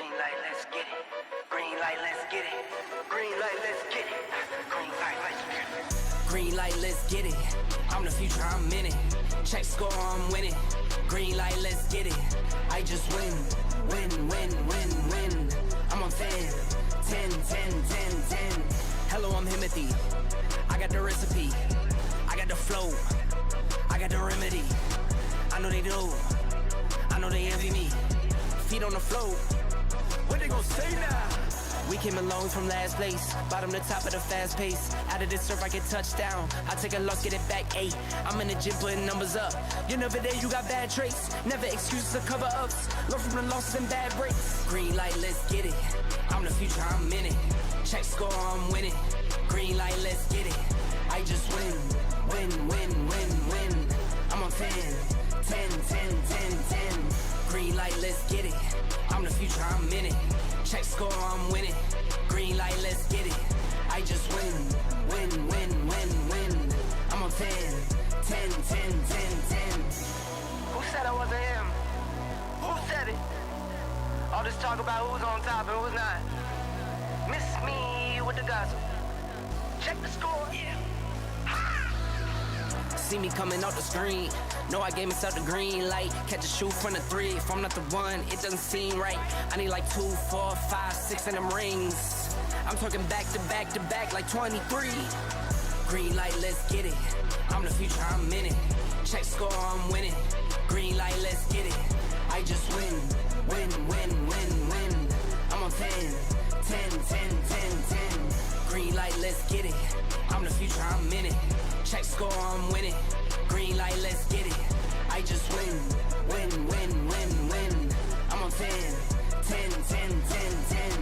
Green light, let's get it. Green light, let's get it. Green light, let's get it. Green light, let's get it. Green light, let's get it. I'm the future, I'm in it. Check score, I'm winning. Green light, let's get it. I just win, win, win, win, win. I'm on 10, 10, 10, 10, 10. Hello, I'm Himothy. I got the recipe. I got the flow. I got the remedy. I know they do. I know they envy me. Feet on the floor. What they gon' say now? We came along from last place, bottom to top of the fast pace. Out of this surf, I get touchdown. I take a loss, get it back 8. I'm in the gym putting numbers up. You're never there, you got bad traits. Never excuses or cover ups. Learn from the losses and bad breaks. Green light, let's get it. I'm the future, I'm in it. Check score, I'm winning. Green light, let's get it. I just win, win, win, win, win. I'm on 10, 10, 10, 10, 10. Green light, let's get it. I'm the future, I'm in it. Check score, I'm winning. Green light, let's get it. I just win, win, win, win, win. I'm on 10, 10, 10, 10, 10. Who said I wasn't him? Who said it? All this talk about who's on top and who's not. Miss me with the gossip. Check the score. Yeah. See me coming off the screen. Know I gave myself the green light. Catch a shoe from the 3. If I'm not the one, it doesn't seem right. I need like 2, 4, 5, 6 in them rings. I'm talking back to back to back like 23. Green light, let's get it. I'm the future, I'm in it. Check score, I'm winning. Green light, let's get it. I just win, win, win, win, win. I'm on 10, 10, 10, 10, 10. Green light, let's get it. I'm the future, I'm in it. Check score, I'm winning. Green light, let's get it. I just win, win, win, win, win. I'm on 10, 10, 10, 10, 10.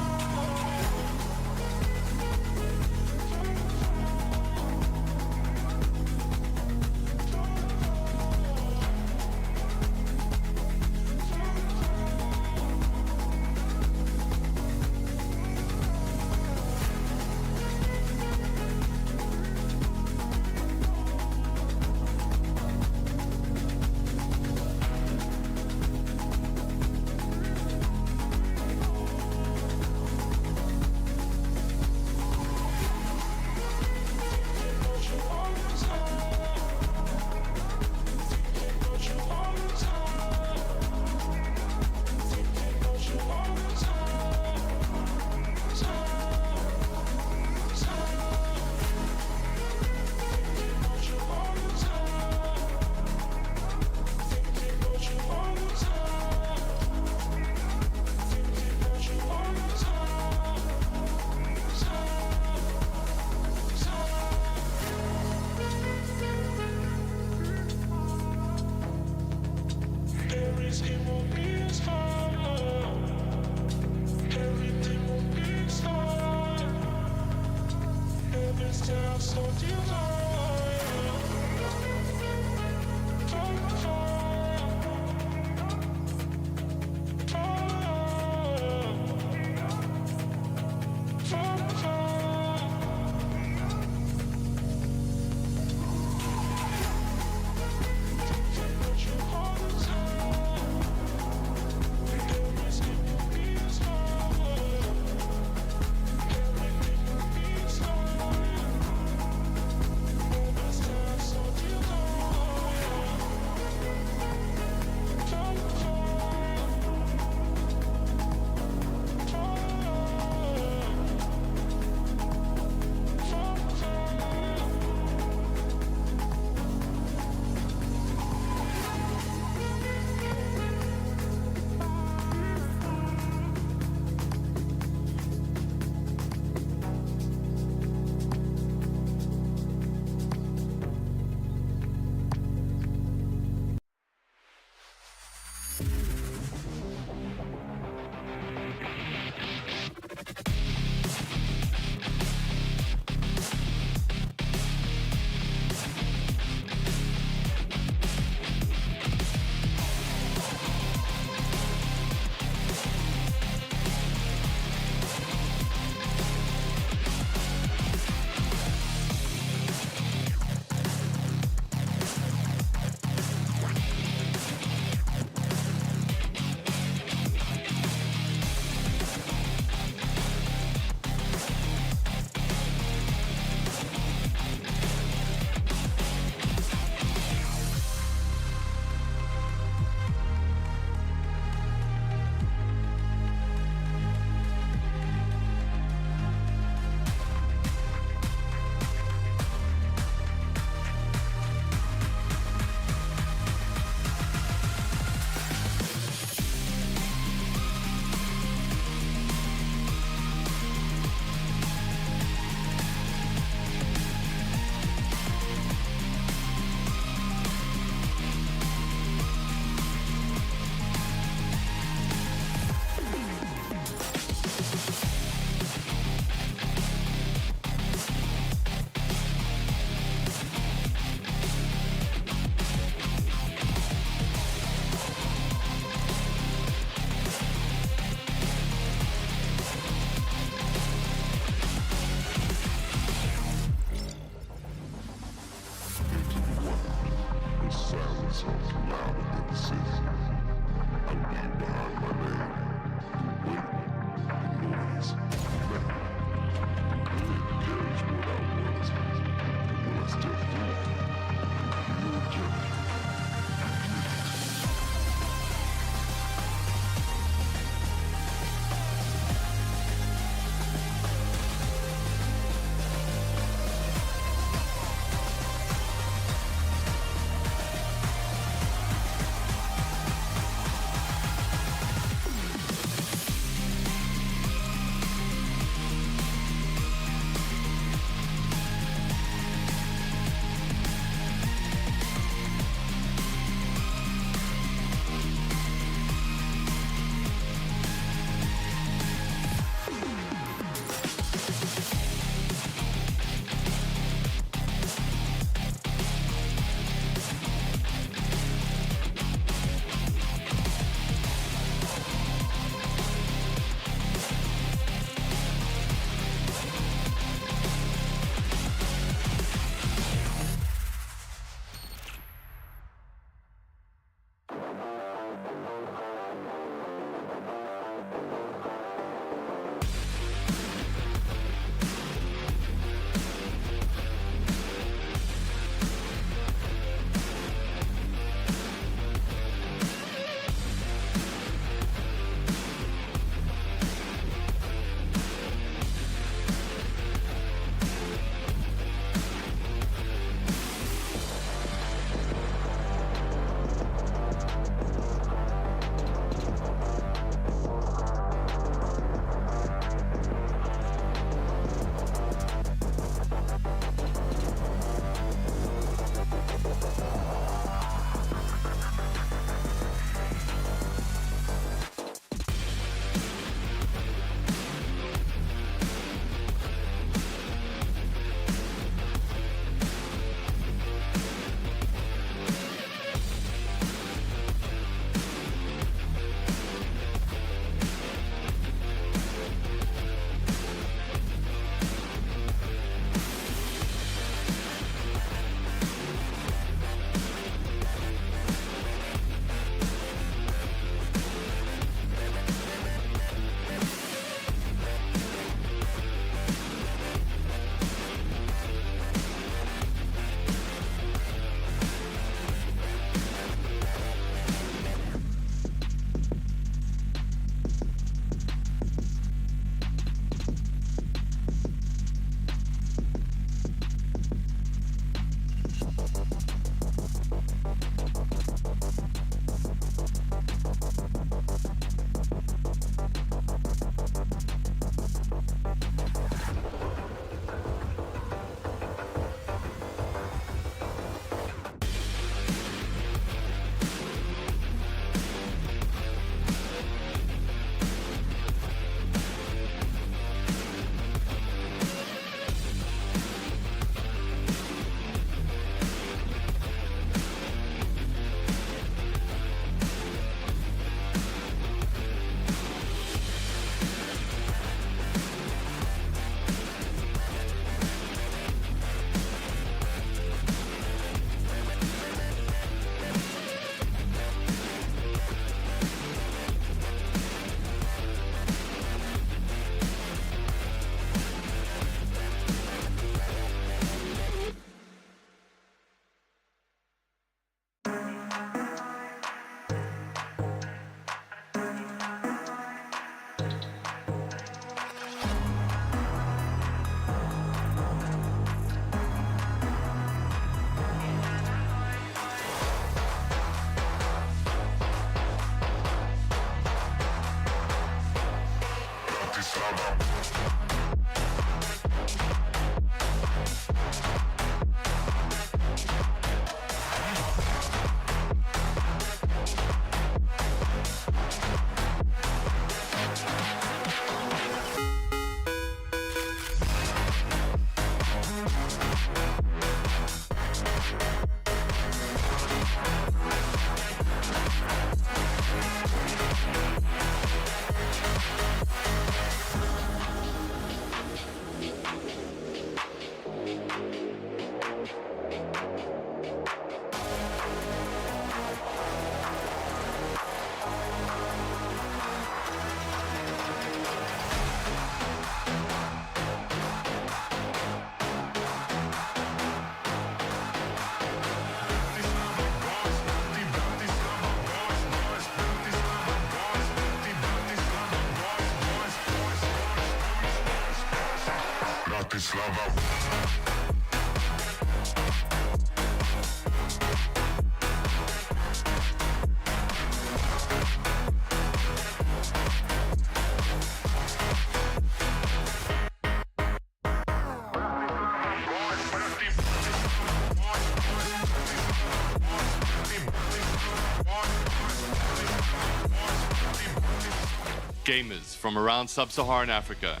Gamers from around sub-Saharan Africa,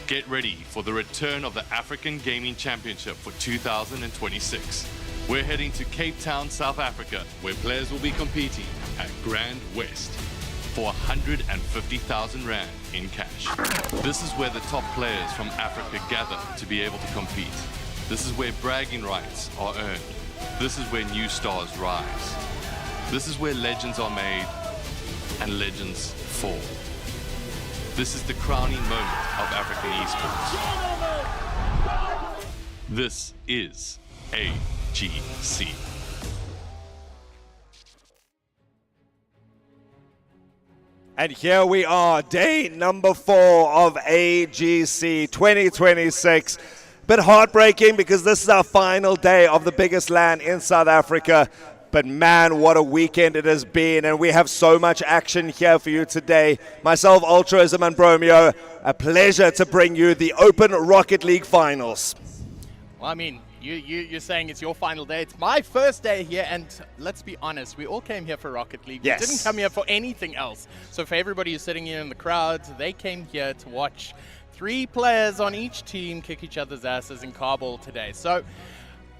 get ready for the return of the African Gaming Championship for 2026. We're heading to Cape Town, South Africa, where players will be competing at Grand West for 150,000 Rand in cash. This is where the top players from Africa gather to be able to compete. This is where bragging rights are earned. This is where new stars rise. This is where legends are made and legends fall. This is the crowning moment of African esports. This is AGC. And here we are, day number 4 of AGC 2026. Bit heartbreaking because this is our final day of the biggest LAN in South Africa. But man, what a weekend it has been, and we have so much action here for you today. Myself, Altruism, and Bromeo, a pleasure to bring you the Open Rocket League Finals. Well, I mean, you're saying it's your final day. It's my first day here, and let's be honest, we all came here for Rocket League. Yes. We didn't come here for anything else. So for everybody who's sitting here in the crowd, they came here to watch 3 players on each team kick each other's asses in Kabul today. So,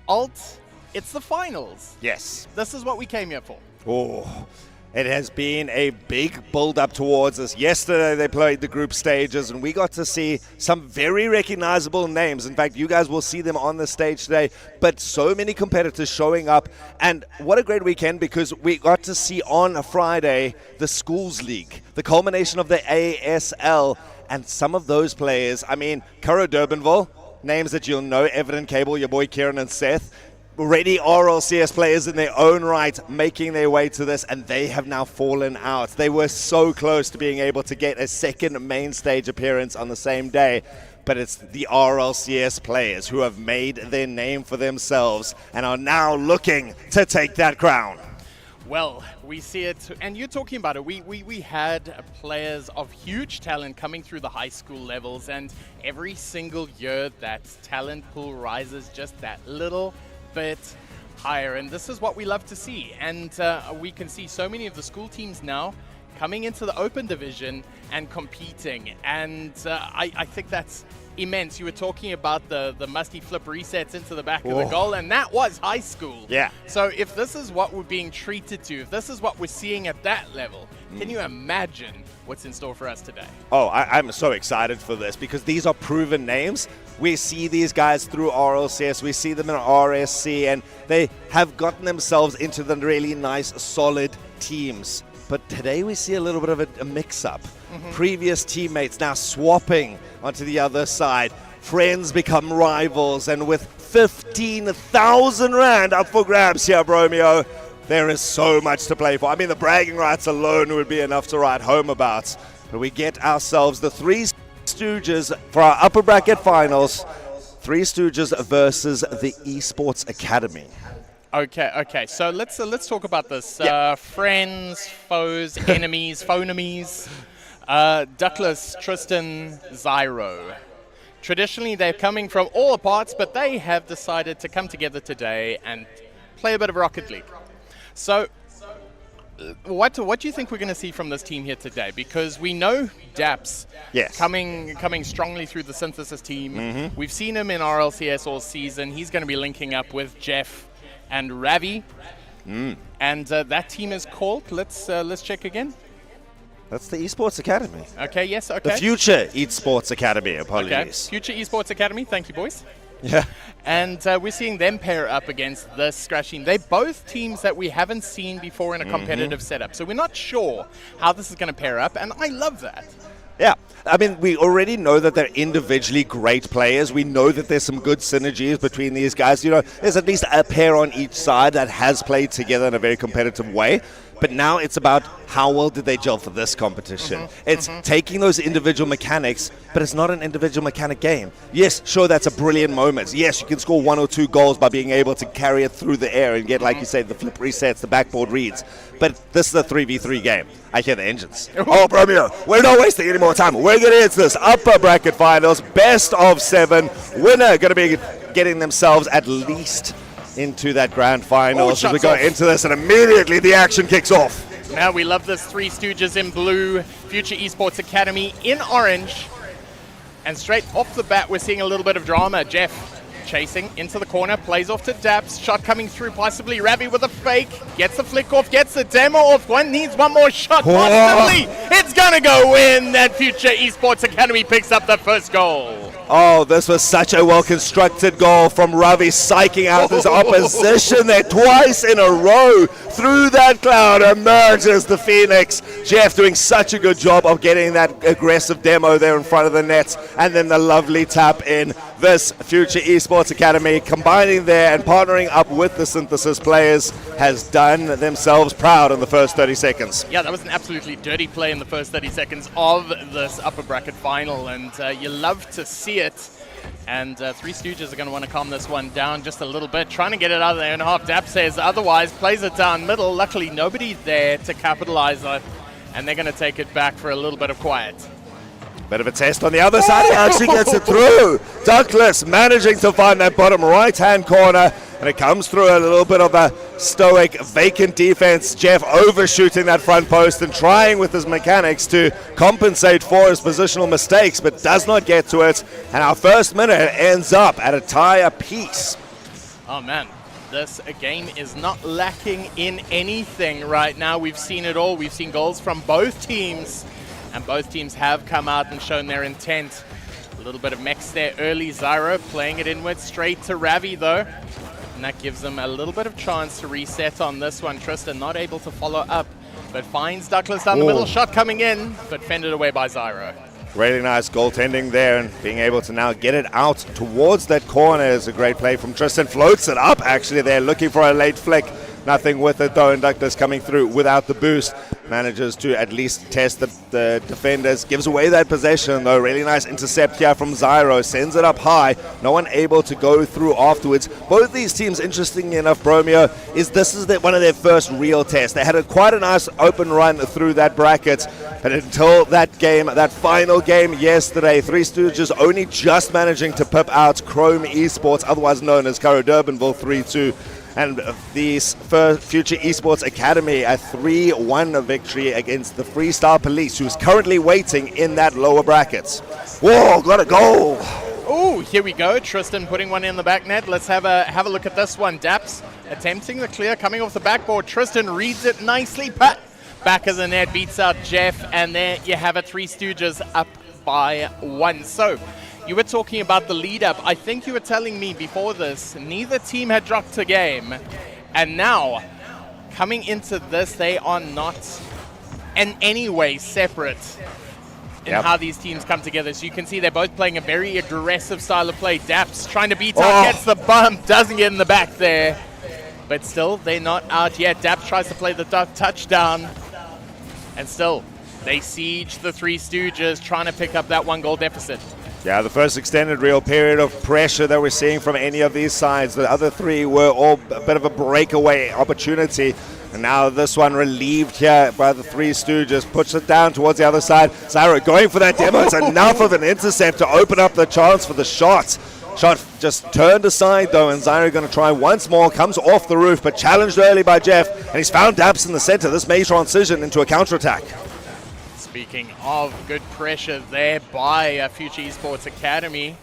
Alt, it's the finals. Yes. This is what we came here for. Oh, it has been a big build-up towards us. Yesterday they played the group stages, and we got to see some very recognizable names. In fact, you guys will see them on the stage today. But so many competitors showing up, and what a great weekend, because we got to see on a Friday the Schools League, the culmination of the ASL, and some of those players. I mean, Kuro Durbanville, names that you'll know, Evident Cable, your boy Kieran and Seth. Already RLCS players in their own right making their way to this, and they have now fallen out. They were so close to being able to get a second main stage appearance on the same day, but it's the RLCS players who have made their name for themselves and are now looking to take that crown. Well, we see it, and you're talking about it. We had players of huge talent coming through the high school levels, and every single year that talent pool rises just that little bit higher, and this is what we love to see. And we can see so many of the school teams now coming into the open division and competing, and I think that's immense. You were talking about the musty flip resets into the back of the goal, and that was high school. Yeah. So if this is what we're being treated to, if this is what we're seeing at that level, can you imagine what's in store for us today? Oh, I'm so excited for this because these are proven names. We see these guys through RLCS, we see them in RSC, and they have gotten themselves into the really nice, solid teams. But today we see a little bit of a mix-up. Previous teammates now swapping onto the other side. Friends become rivals, and with 15,000 Rand up for grabs here, Bromeo, there is so much to play for. I mean, the bragging rights alone would be enough to write home about. But we get ourselves the 3 Stooges for our upper bracket finals. 3 Stooges versus the Esports Academy. Okay. So let's talk about this. Yeah. Friends, foes, enemies, phonemies. Douglas, Tristan, Zyro. Traditionally, they're coming from all parts, but they have decided to come together today and play a bit of Rocket League. So, what do you think we're going to see from this team here today? Because we know Daps coming strongly through the Synthesis team. We've seen him in RLCS all season. He's going to be linking up with Jeff and Ravi. And that team is called, let's check again. That's the Esports Academy. Okay, yes, okay. The Future Esports Academy, apologies. Okay. Future Esports Academy, thank you, boys. Yeah. And we're seeing them pair up against this Scratch team. They're both teams that we haven't seen before in a competitive setup. So we're not sure how this is going to pair up, and I love that. Yeah, I mean, we already know that they're individually great players. We know that there's some good synergies between these guys. You know, there's at least a pair on each side that has played together in a very competitive way. But now it's about how well did they gel for this competition. It's taking those individual mechanics, but it's not an individual mechanic game. Yes, sure, that's a brilliant moment. Yes, you can score 1 or 2 goals by being able to carry it through the air and get, like you said, the flip resets, the backboard reads. But this is a 3v3 game. I hear the engines. Oh, Bromeo, we're not wasting any more time. We're getting into this upper bracket finals, best of 7. Winner going to be getting themselves at least into that grand final. So we go into this and immediately the action kicks off. Now we love this Three Stooges in blue, Future Esports Academy in orange. And straight off the bat, we're seeing a little bit of drama. Jeff chasing into the corner, plays off to Daps, shot coming through, possibly Ravi with a fake, gets the flick off, gets the demo off, needs one more shot, possibly, it's gonna go in, that Future Esports Academy picks up the first goal. Oh, this was such a well-constructed goal from Ravi, psyching out his opposition there twice in a row. Through that cloud emerges the Phoenix. Jeff doing such a good job of getting that aggressive demo there in front of the net, and then the lovely tap in. This Future Esports Academy, combining there and partnering up with the Synthesis players, has done themselves proud in the first 30 seconds. Yeah, that was an absolutely dirty play in the first 30 seconds of this upper bracket final, and you love to see it. And Three Stooges are going to want to calm this one down just a little bit, trying to get it out of their own half. Dap says otherwise, plays it down middle. Luckily, nobody there to capitalize on it, and they're going to take it back for a little bit of quiet. Bit of a test on the other side. He actually gets it through. Douglas managing to find that bottom right-hand corner, and it comes through a little bit of a stoic, vacant defense. Jeff overshooting that front post and trying with his mechanics to compensate for his positional mistakes, but does not get to it. And our first minute ends up at a tie apiece. Oh, man. This game is not lacking in anything right now. We've seen it all. We've seen goals from both teams. And both teams have come out and shown their intent. A little bit of mix there early. Zyro playing it inward straight to Ravi though. And that gives them a little bit of chance to reset on this one. Tristan not able to follow up, but finds Douglas down the middle. Shot coming in, but fended away by Zyro. Really nice goaltending there, and being able to now get it out towards that corner is a great play from Tristan. Floats it up actually there, looking for a late flick. Nothing with it though, and Douglas coming through without the boost. Manages to at least test the defenders. Gives away that possession though. Really nice intercept here from Zyro. Sends it up high. No one able to go through afterwards. Both these teams, interestingly enough, Bromeo, this is one of their first real tests. They had quite a nice open run through that bracket. But until that game, that final game yesterday, Three Stooges only just managing to pip out Chrome Esports, otherwise known as Currow Durbanville 3-2. And the Future Esports Academy, a 3-1 victory against the Freestyle Police, who's currently waiting in that lower bracket. Whoa, got a goal! Oh, here we go. Tristan putting one in the back net. Let's have a look at this one. Daps attempting the clear, coming off the backboard. Tristan reads it nicely. Back of the net, beats out Jeff, and there you have it. Three Stooges up by 1. So, you were talking about the lead-up. I think you were telling me before this, neither team had dropped a game. And now, coming into this, they are not in any way separate in how these teams come together. So you can see they're both playing a very aggressive style of play. Daps trying to beat out, gets the bump, doesn't get in the back there. But still, they're not out yet. Daps tries to play the touchdown. And still, they siege the Three Stooges, trying to pick up that 1-goal deficit. Yeah, the first extended real period of pressure that we're seeing from any of these sides. The other three were all a bit of a breakaway opportunity. And now this one relieved here by the Three Stooges. Puts it down towards the other side. Zyro going for that demo. It's enough of an intercept to open up the chance for the shot. Shot just turned aside though, and Zyro going to try once more. Comes off the roof, but challenged early by Jeff. And he's found Daps in the center. This may transition into a counterattack. Speaking of good pressure there by Future Esports Academy,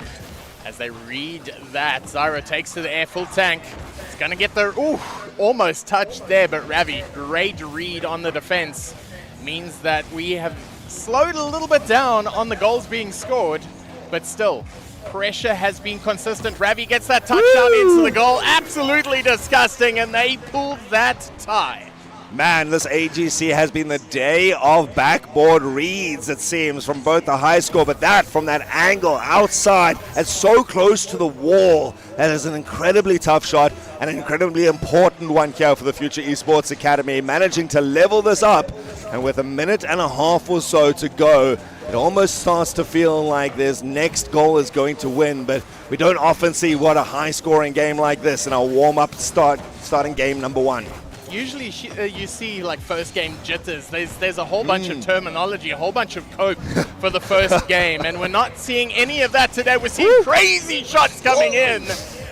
as they read that, Zyro takes to the air, full tank. It's going to get the, almost touched there, but Ravi, great read on the defense. Means that we have slowed a little bit down on the goals being scored, but still, pressure has been consistent. Ravi gets that touchdown into the goal. Absolutely disgusting, and they pulled that tie. Man, this AGC has been the day of backboard reads, it seems, from both the high score, but that from that angle outside and so close to the wall. That is an incredibly tough shot and an incredibly important one here for the Future Esports Academy, managing to level this up. And with a minute and a half or so to go, it almost starts to feel like this next goal is going to win, but we don't often see what a high-scoring game like this in our warm-up starting game number one. Usually you see like first game jitters. There's a whole bunch of terminology, a whole bunch of cope for the first game, and we're not seeing any of that today. We're seeing crazy shots coming in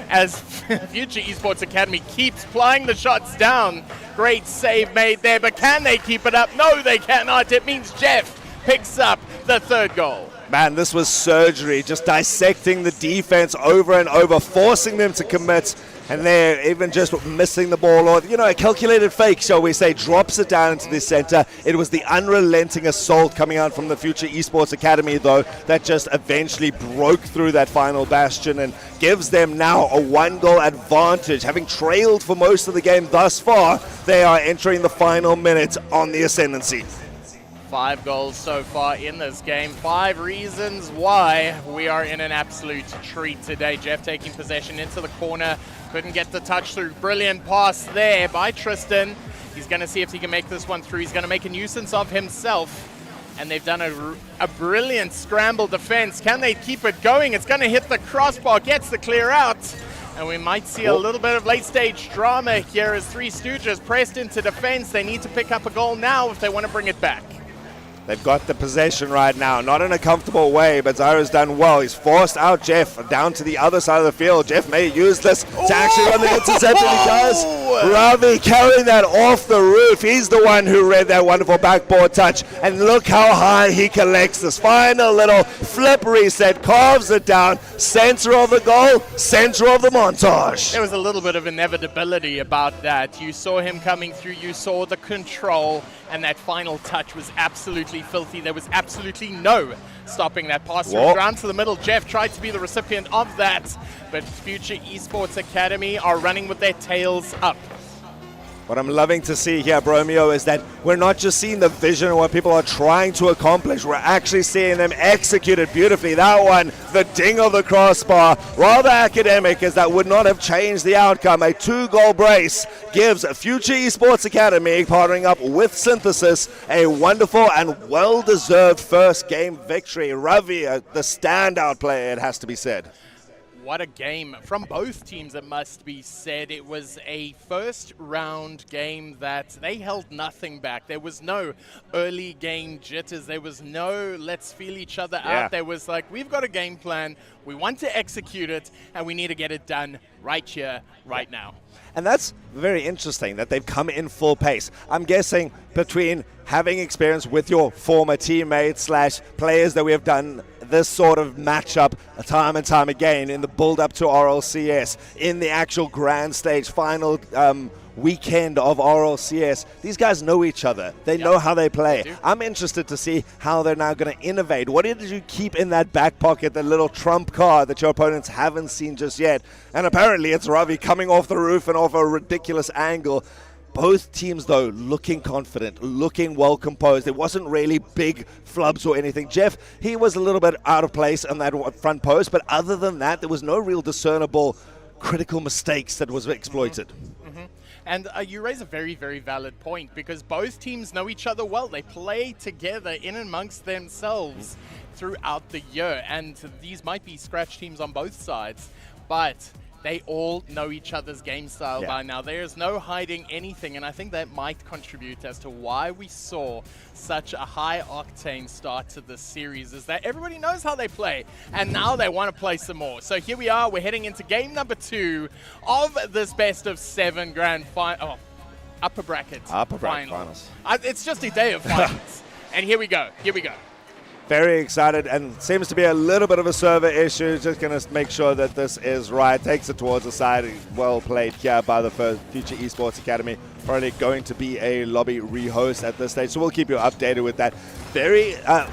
as Future Esports Academy keeps plying the shots down. Great save made there, but can they keep it up? No, they cannot. It means Jeff picks up the third goal. Man, this was surgery, just dissecting the defense over and over, forcing them to commit, and they're even just missing the ball, or, a calculated fake, shall we say, drops it down into the center. It was the unrelenting assault coming out from the Future Esports Academy, though, that just eventually broke through that final bastion and gives them now a one-goal advantage. Having trailed for most of the game thus far, they are entering the final minute on the ascendancy. 5 goals so far in this game. 5 reasons why we are in an absolute treat today. Jeff taking possession into the corner. Couldn't get the touch through. Brilliant pass there by Tristan. He's going to see if he can make this one through. He's going to make a nuisance of himself. And they've done a brilliant scramble defense. Can they keep it going? It's going to hit the crossbar. Gets the clear out. And we might see a little bit of late-stage drama here as Three Stooges pressed into defense. They need to pick up a goal now if they want to bring it back. They've got the possession right now, not in a comfortable way, but Zyro's done well. He's forced out Jeff down to the other side of the field. Jeff may use this to actually run the intercept, and he does. Ravi carrying that off the roof. He's the one who read that wonderful backboard touch, and look how high he collects this. Final little flip reset, carves it down, center of the goal, center of the montage. There was a little bit of inevitability about that. You saw him coming through, you saw the control, and that final touch was absolutely filthy. There was absolutely no stopping that pass through ground to the middle. Jeff tried to be the recipient of that, but Future Esports Academy are running with their tails up. What I'm loving to see here, Bromeo, is that we're not just seeing the vision of what people are trying to accomplish. We're actually seeing them execute it beautifully. That one, the ding of the crossbar, rather academic, as that would not have changed the outcome. A 2-goal brace gives Future Esports Academy, partnering up with Synthesis, a wonderful and well-deserved first game victory. Ravi, the standout player, it has to be said. What a game from both teams, it must be said. It was a first round game that they held nothing back. There was no early game jitters. There was no let's feel each other out. There was like, we've got a game plan, we want to execute it, and we need to get it done right here, right now. And that's very interesting that they've come in full pace. I'm guessing between having experience with your former teammates / players that we have done this sort of matchup time and time again in the build-up to RLCS, in the actual grand stage final weekend of RLCS. These guys know each other. They know how they play. I'm interested to see how they're now going to innovate. What did you keep in that back pocket, the little trump card that your opponents haven't seen just yet? And apparently it's Ravi coming off the roof and off a ridiculous angle. Both teams, though, looking confident, looking well composed. It wasn't really big flubs or anything. Jeff, he was a little bit out of place on that front post, but other than that, there was no real discernible critical mistakes that was exploited. And you raise a very, very valid point, because both teams know each other well. They play together in and amongst themselves throughout the year, and these might be scratch teams on both sides, but they all know each other's game style Yeah. by now. There's no hiding anything, and I think that might contribute as to why we saw such a high-octane start to this series, is that everybody knows how they play, and now they want to play some more. So here we are, we're heading into game number 2 of this best-of-7 grand final. Upper bracket finals. It's just a day of finals. And here we go. Very excited, and seems to be a little bit of a server issue. Just going to make sure that this is right. Takes it towards the side. Well played here by the Future Esports Academy. Probably going to be a lobby rehost at this stage, so we'll keep you updated with that.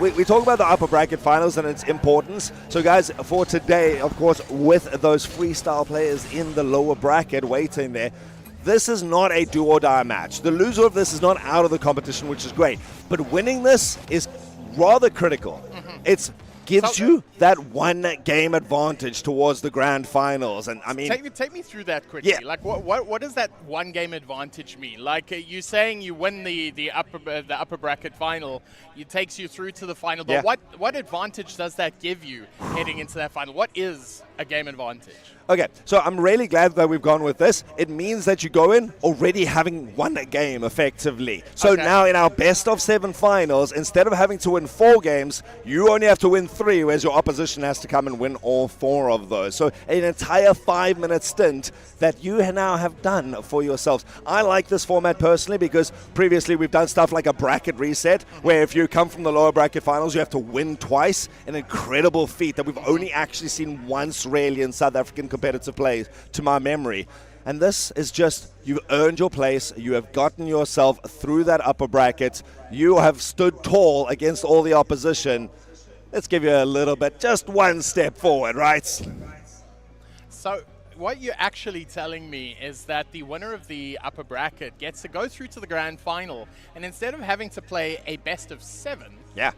We talk about the upper bracket finals and its importance. So guys, for today, of course, with those freestyle players in the lower bracket waiting there, this is not a do or die match. The loser of this is not out of the competition, which is great, but winning this is rather critical. It gives you that one game advantage towards the grand finals, and I mean, take me through that quickly. Yeah. Like, what does that one game advantage mean? Like, you saying you win the upper bracket final, it takes you through to the final. But Yeah. what advantage does that give you heading into that final? What is a game advantage? Okay, so I'm really glad that we've gone with this. It means that you go in already having won a game effectively. So now in our best of 7 finals, instead of having to win 4 games, you only have to win 3, whereas your opposition has to come and win all 4 of those. So an entire 5-minute stint that you now have done for yourselves. I like this format personally because previously we've done stuff like a bracket reset, where if you come from the lower bracket finals, you have to win twice. An incredible feat that we've only actually seen once really in South African competitive play, to my memory. And this is just, you've earned your place, you have gotten yourself through that upper bracket, you have stood tall against all the opposition. Let's give you a little bit, just one step forward, right? So what you're actually telling me is that the winner of the upper bracket gets to go through to the grand final, and instead of having to play a best of 7,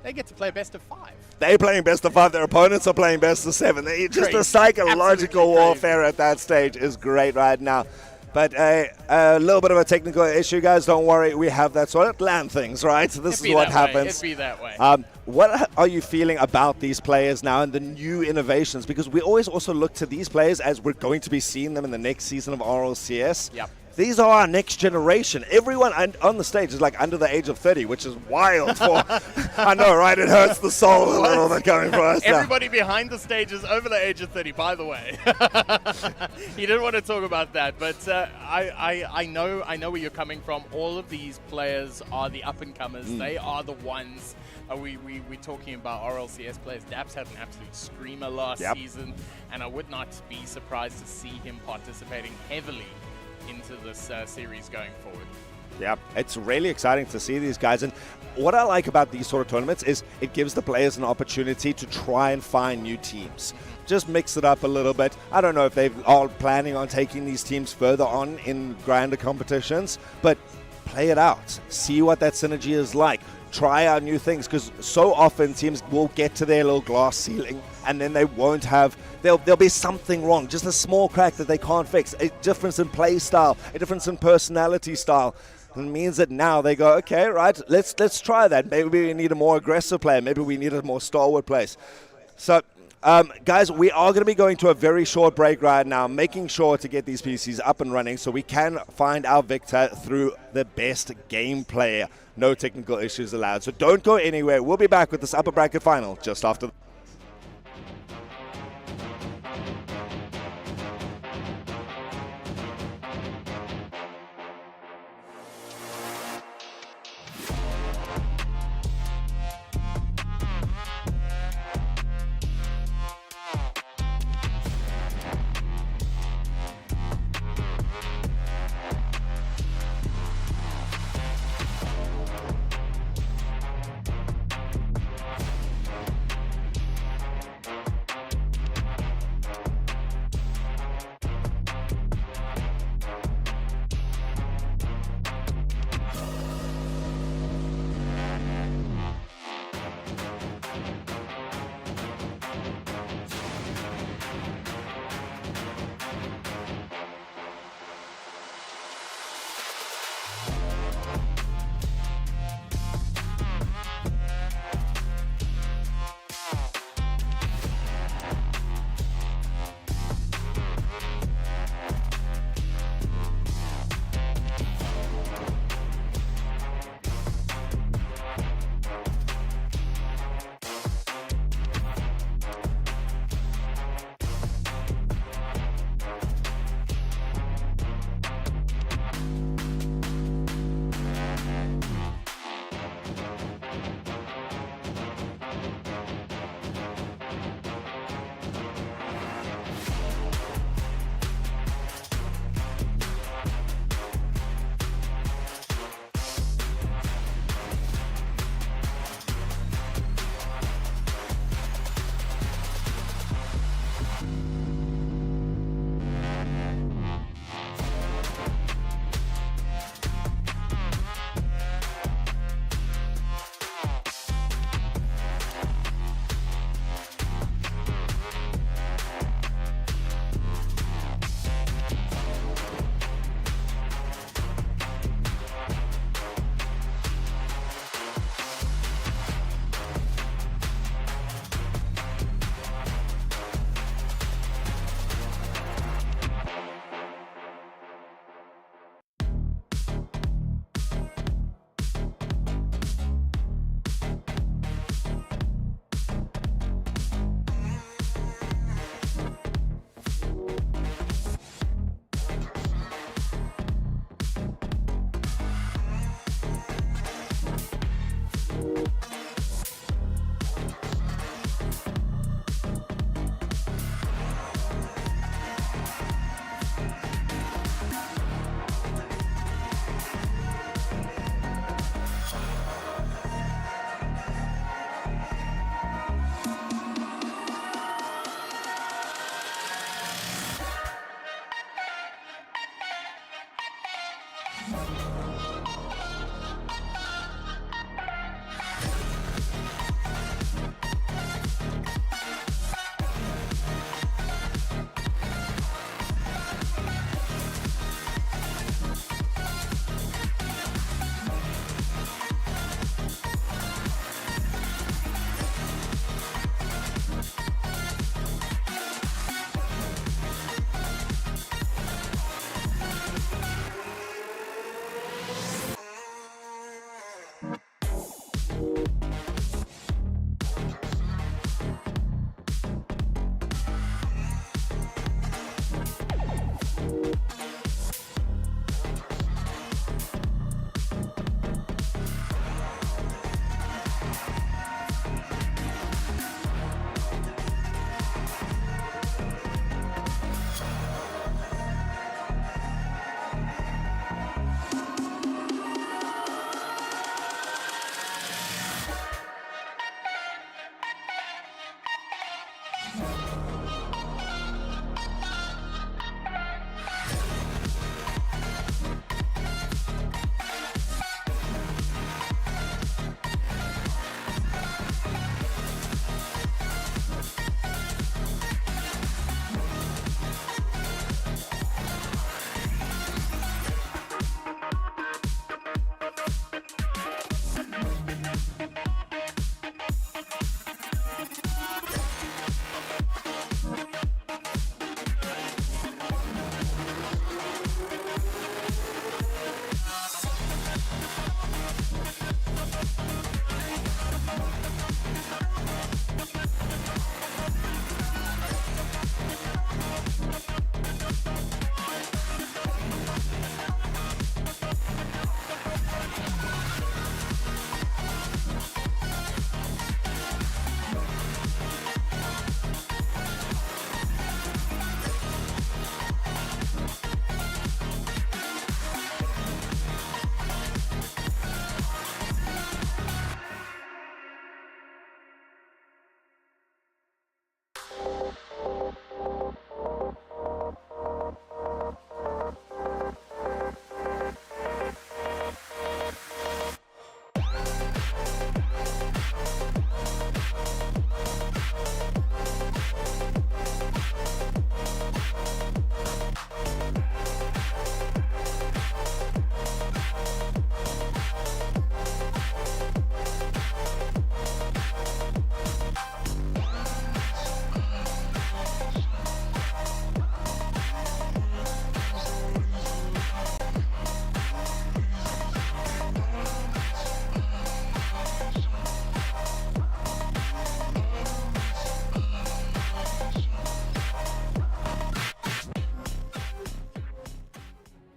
they get to play a best of 5. They're playing best of 5, their opponents are playing best of 7. Just Crazy. the psychological Absolutely warfare crazy. at that stage is great right now. But a little bit of a technical issue, guys. Don't worry, we have that sorted. Land things, right? This is what happens. It'd be that way. What are you feeling about these players now and the new innovations? Because we always also look to these players as we're going to be seeing them in the next season of RLCS. Yep. These are our next generation. Everyone on the stage is like under the age of 30, which is wild for... I know, right? It hurts the soul a little bit coming from us now. Everybody behind the stage is over the age of 30, by the way. You didn't want to talk about that, but I know where you're coming from. All of these players are the up-and-comers. They are the ones. We're talking about RLCS players. Daps had an absolute screamer last season, and I would not be surprised to see him participating heavily into this series going forward. Yeah, it's really exciting to see these guys. And what I like about these sort of tournaments is it gives the players an opportunity to try and find new teams. Just mix it up a little bit. I don't know if they are planning on taking these teams further on in grander competitions, but play it out. See what that synergy is like. Try out new things, because so often teams will get to their little glass ceiling and then they won't have, there'll be something wrong, just a small crack that they can't fix, a difference in play style, a difference in personality style. It means that now they go, okay, right, let's try that. Maybe we need a more aggressive player, maybe we need a more stalwart place. So guys, we are going to be going to a very short break right now, making sure to get these PCs up and running so we can find our victor through the best game player. No technical issues allowed. So don't go anywhere. We'll be back with this upper bracket final just after.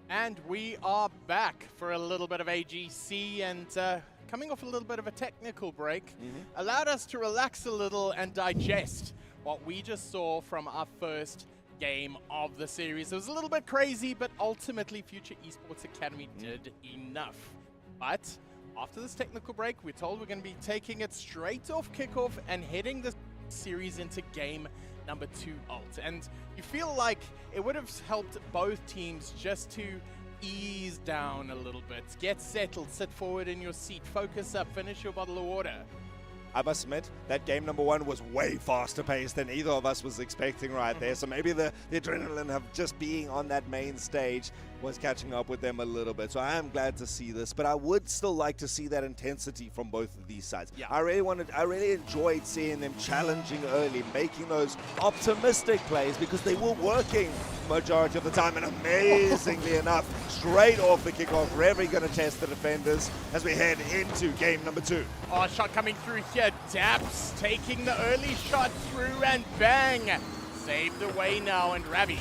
And we are back for a little bit of AGC, and coming off a little bit of a technical break, allowed us to relax a little and digest what we just saw from our first game of the series. It was a little bit crazy, but ultimately Future Esports Academy did enough. But after this technical break, we're told we're going to be taking it straight off kickoff and heading the series into game number 2 ult. And you feel like it would have helped both teams just to ease down a little bit, get settled, sit forward in your seat, focus up, finish your bottle of water. I must admit, that game number 1 was way faster paced than either of us was expecting right there. So maybe the adrenaline of just being on that main stage was catching up with them a little bit. So I am glad to see this, but I would still like to see that intensity from both of these sides. Yeah. I really enjoyed seeing them challenging early, making those optimistic plays because they were working majority of the time, and amazingly enough, straight off the kickoff, Reverie going to test the defenders as we head into game number 2. Oh, shot coming through here. Daps taking the early shot through, and bang! Saved away now, and Ravi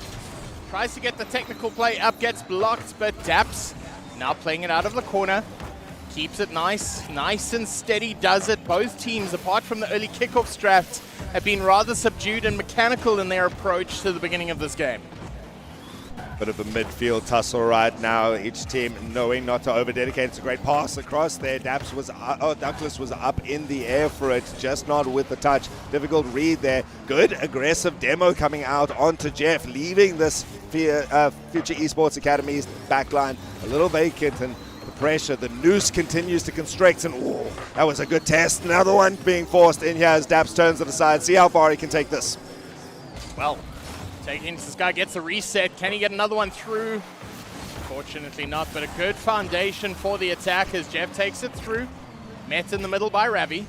tries to get the technical play up, gets blocked, but Daps now playing it out of the corner. Keeps it nice and steady, does it. Both teams, apart from the early kickoff strats, have been rather subdued and mechanical in their approach to the beginning of this game. Bit of a midfield tussle right now. Each team knowing not to over-dedicate. It's a great pass across there. Douglas was up in the air for it, just not with the touch. Difficult read there. Good aggressive demo coming out onto Jeff, leaving this Future Esports Academy's backline a little vacant, and the pressure, the noose continues to constrict, and oh, that was a good test. Another one being forced in here as Daps turns to the side. See how far he can take this. Well, taking this guy gets a reset. Can he get another one through? Fortunately not, but a good foundation for the attack as Jeff takes it through. Met in the middle by Ravi.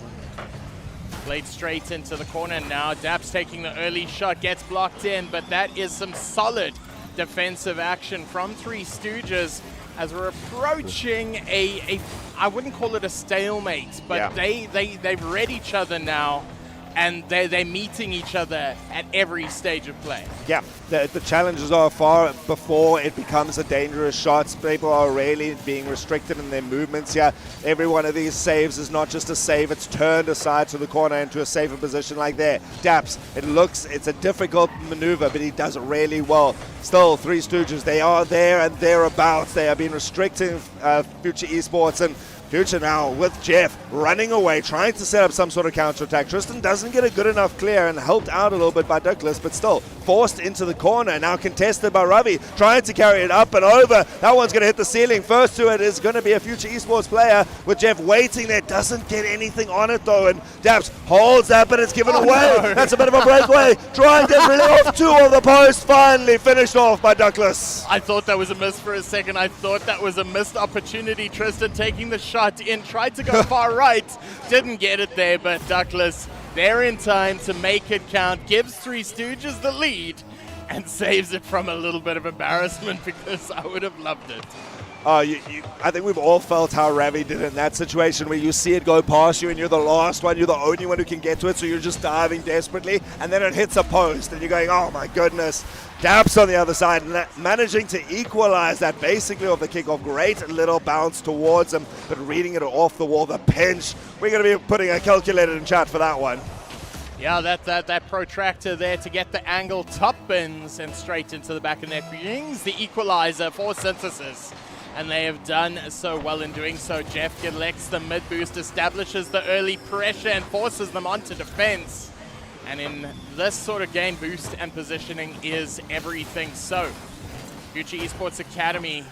Played straight into the corner now. Daps taking the early shot, gets blocked in, but that is some solid defensive action from Three Stooges as we're approaching I wouldn't call it a stalemate, but yeah, they've read each other now, and they're meeting each other at every stage of play. Yeah, the challenges are far before it becomes a dangerous shot. People are really being restricted in their movements here. Every one of these saves is not just a save, it's turned aside to the corner into a safer position like there. Daps, it's a difficult maneuver, but he does it really well. Still, Three Stooges, they are there and thereabouts. They have been restricting Future Esports, and Future now with Jeff running away, trying to set up some sort of counter-attack. Tristan doesn't get a good enough clear and helped out a little bit by Douglas, but still forced into the corner. Now contested by Ravi, trying to carry it up and over. That one's going to hit the ceiling. First to it is going to be a Future Esports player with Jeff waiting there. Doesn't get anything on it though, and Daps holds that, but it's given away. No. That's a bit of a breakaway. Try and get rid of two of the post. Finally finished off by Douglas. I thought that was a miss for a second. I thought that was a missed opportunity. Tristan taking the shot in, tried to go far right, didn't get it there, but Douglas there in time to make it count, gives Three Stooges the lead, and saves it from a little bit of embarrassment because I would have loved it. I think we've all felt how Ravi did in that situation where you see it go past you and you're the last one, you're the only one who can get to it, so you're just diving desperately, and then it hits a post and you're going, oh my goodness. Daps on the other side, managing to equalize that basically off the kickoff. Great little bounce towards him, but reading it off the wall, the pinch. We're going to be putting a calculator in chat for that one. Yeah, that protractor there to get the angle, top bins and straight into the back of net, brings the equalizer for Synthesis. And they have done so well in doing so. Jeff collects the mid boost, establishes the early pressure and forces them onto defense. And in this sort of game, boost and positioning is everything. So, Future Esports Academy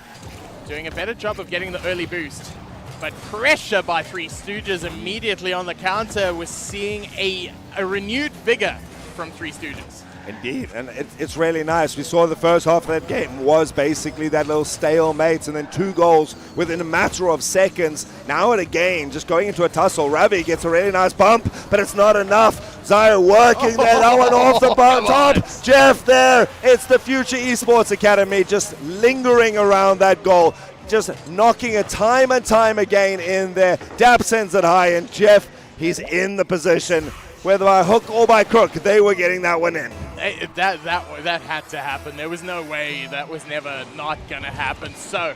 doing a better job of getting the early boost. But pressure by Three Stooges immediately on the counter. We're seeing a renewed vigor from Three Stooges. Indeed, and it's really nice. We saw the first half of that game was basically that little stalemate and then 2 goals within a matter of seconds. Now at a game, just going into a tussle. Ravi gets a really nice bump, but it's not enough. Zaya working there, that one off the top. Jeff there. It's the Future Esports Academy just lingering around that goal. Just knocking it time and time again in there. Dap sends it high, and Jeff, he's in the position. Whether by hook or by crook, they were getting that one in. That had to happen. There was no way that was never not going to happen. So,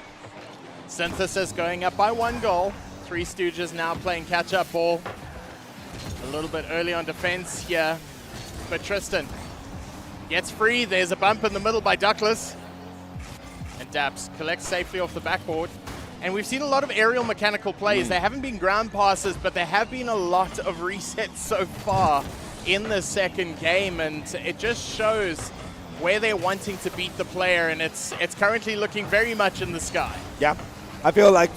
Synthesis going up by 1 goal. Three Stooges now playing catch-up ball. A little bit early on defense here. But Tristan gets free. There's a bump in the middle by Douglas. And Daps collects safely off the backboard. And we've seen a lot of aerial mechanical plays. There haven't been ground passes, but there have been a lot of resets so far in the second game, and it just shows where they're wanting to beat the player, and it's currently looking very much in the sky. Yeah, I feel like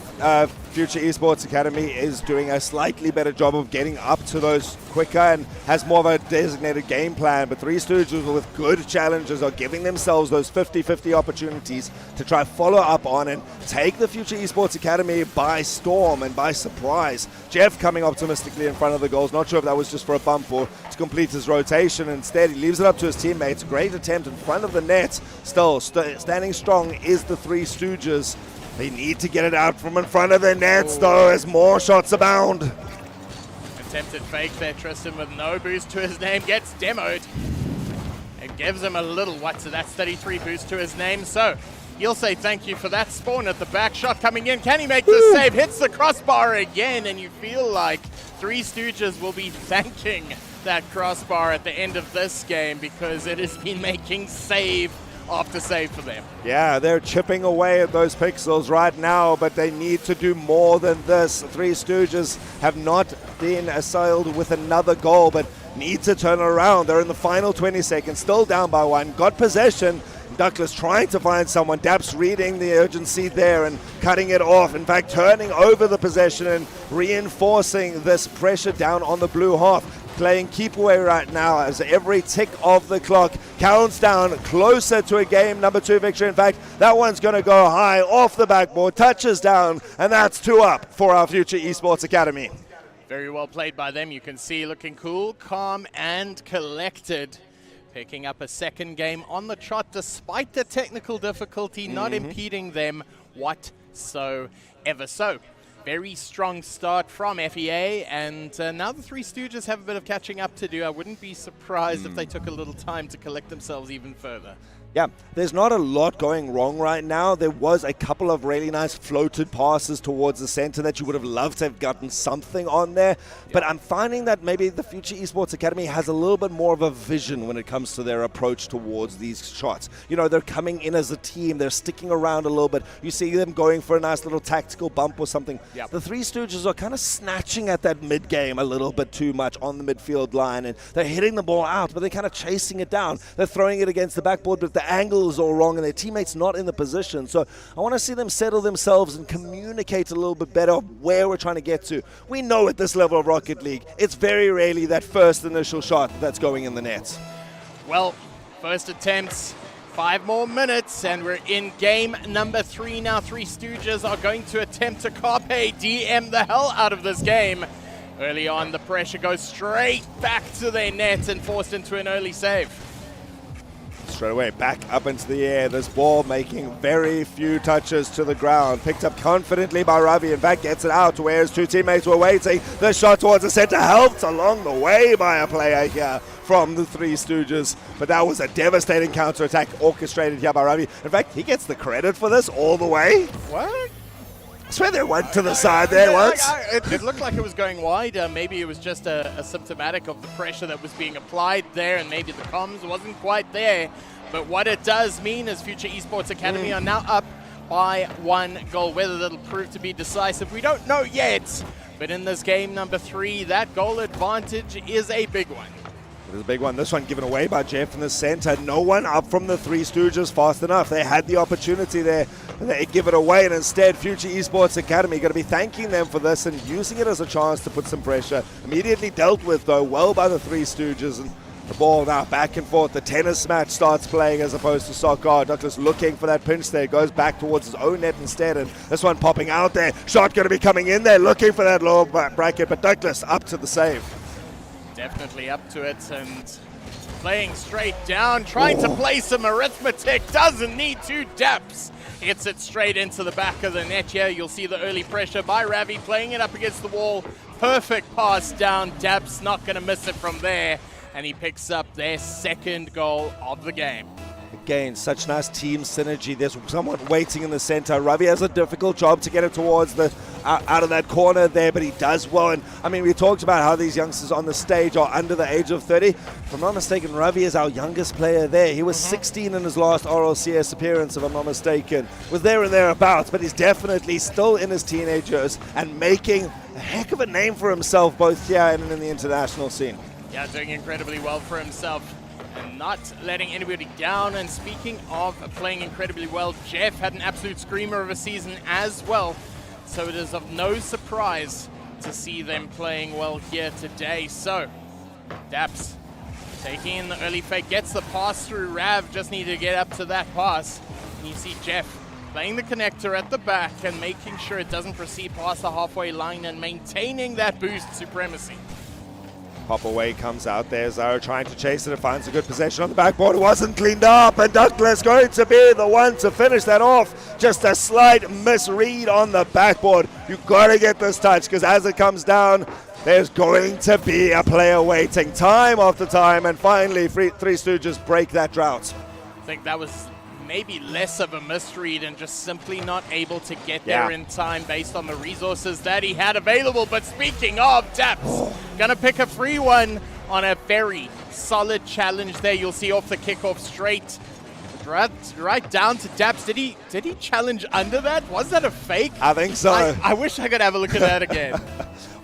Future Esports Academy is doing a slightly better job of getting up to those quicker and has more of a designated game plan, but Three Stooges with good challenges are giving themselves those 50-50 opportunities to try follow up on and take the Future Esports Academy by storm and by surprise. Jeff coming optimistically in front of the goals, not sure if that was just for a bump or to complete his rotation. Instead, he leaves it up to his teammates. Great attempt in front of the net. Still standing strong is the Three Stooges. They need to get it out from in front of their nets, though, as more shots abound. Attempted fake there, Tristan, with no boost to his name, gets demoed. It gives him a little so that's 33 boost to his name, so he'll say thank you for that. Spawn at the back, shot coming in. Can he make the save? Hits the crossbar again, and you feel like Three Stooges will be thanking that crossbar at the end of this game because it has been making save after save for them. Yeah, they're chipping away at those pixels right now, but they need to do more than this. Three Stooges have not been assailed with another goal, but need to turn around. They're in the final 20 seconds, still down by 1, got possession. Douglas trying to find someone. Daps reading the urgency there and cutting it off. In fact, turning over the possession and reinforcing this pressure down on the blue half. Playing keep away right now as every tick of the clock counts down closer to a game number 2 victory. In fact, that one's going to go high off the backboard, touches down, and that's 2 up for our Future Esports Academy. Very well played by them. You can see looking cool, calm, and collected. Picking up a second game on the trot despite the technical difficulty not impeding them whatsoever. So, very strong start from FEA, and now the Three Stooges have a bit of catching up to do. I wouldn't be surprised if they took a little time to collect themselves even further. Yeah, there's not a lot going wrong right now. There was a couple of really nice floated passes towards the center that you would have loved to have gotten something on there. But I'm finding that maybe the Future Esports Academy has a little bit more of a vision when it comes to their approach towards these shots. You know, they're coming in as a team. They're sticking around a little bit. You see them going for a nice little tactical bump or something. Yep. The Three Stooges are kind of snatching at that mid-game a little bit too much on the midfield line, and they're hitting the ball out, but they're kind of chasing it down. They're throwing it against the backboard, but the angle is all wrong, and their teammates not in the position. So I want to see them settle themselves and communicate a little bit better where we're trying to get to. We know at this level of Rocket League, it's very rarely that first initial shot that's going in the net. Well, first attempts, 5 more minutes, and we're in game number 3 now. Three Stooges are going to attempt to carpe DM the hell out of this game. Early on, the pressure goes straight back to their net and forced into an early save. Straight away, back up into the air. This ball making very few touches to the ground. Picked up confidently by Ravi. In fact, gets it out to where his two teammates were waiting. The shot towards the center, helped along the way by a player here from the Three Stooges. But that was a devastating counter-attack orchestrated here by Ravi. In fact, he gets the credit for this all the way. What? I swear they went to the side there once. It looked like it was going wide. Maybe it was just a symptomatic of the pressure that was being applied there, and maybe the comms wasn't quite there. But what it does mean is Future Esports Academy are now up by 1 goal. Whether that'll prove to be decisive, we don't know yet. But in this game number 3, that goal advantage is a big one. It was a big one. This one given away by Jeff in the center. No one up from the Three Stooges fast enough. They had the opportunity there, and they give it away. And instead, Future Esports Academy going to be thanking them for this and using it as a chance to put some pressure. Immediately dealt with, though, well by the Three Stooges. And the ball now back and forth. The tennis match starts playing as opposed to soccer. Douglas looking for that pinch there. Goes back towards his own net instead. And this one popping out there. Shot going to be coming in there, looking for that lower bracket. But Douglas up to the save. Definitely up to it and playing straight down, trying to play some arithmetic, doesn't need 2 depths. Hits it straight into the back of the net here. You'll see the early pressure by Ravi, playing it up against the wall. Perfect pass down, Daps not going to miss it from there, and he picks up their 2nd goal of the game. Again, such nice team synergy. There's someone waiting in the center. Ravi has a difficult job to get it towards the out of that corner there, but he does well. And I mean, we talked about how these youngsters on the stage are under the age of 30. If I'm not mistaken, Ravi is our youngest player there. He was 16 in his last RLCS appearance, if I'm not mistaken. Was there and thereabouts, but he's definitely still in his teenage years and making a heck of a name for himself, both here and in the international scene. Yeah, doing incredibly well for himself and not letting anybody down. And speaking of playing incredibly well, Jeff had an absolute screamer of a season as well. So it is of no surprise to see them playing well here today. So, Daps taking in the early fake, gets the pass through. Rav just needed to get up to that pass. And you see Jeff playing the connector at the back and making sure it doesn't proceed past the halfway line and maintaining that boost supremacy. Pop away comes out there. Zara trying to chase it. It finds a good possession on the backboard. It wasn't cleaned up, and Douglas going to be the one to finish that off. Just a slight misread on the backboard. You've got to get this touch, because as it comes down, there's going to be a player waiting time after time, and finally Three Stooges break that drought. I think that was maybe less of a misread and just simply not able to get there in time based on the resources that he had available. But speaking of, Daps gonna pick a free one on a very solid challenge there. You'll see off the kickoff straight right down to Daps. Did he challenge under that? Was that a fake? I think so. I wish I could have a look at that again.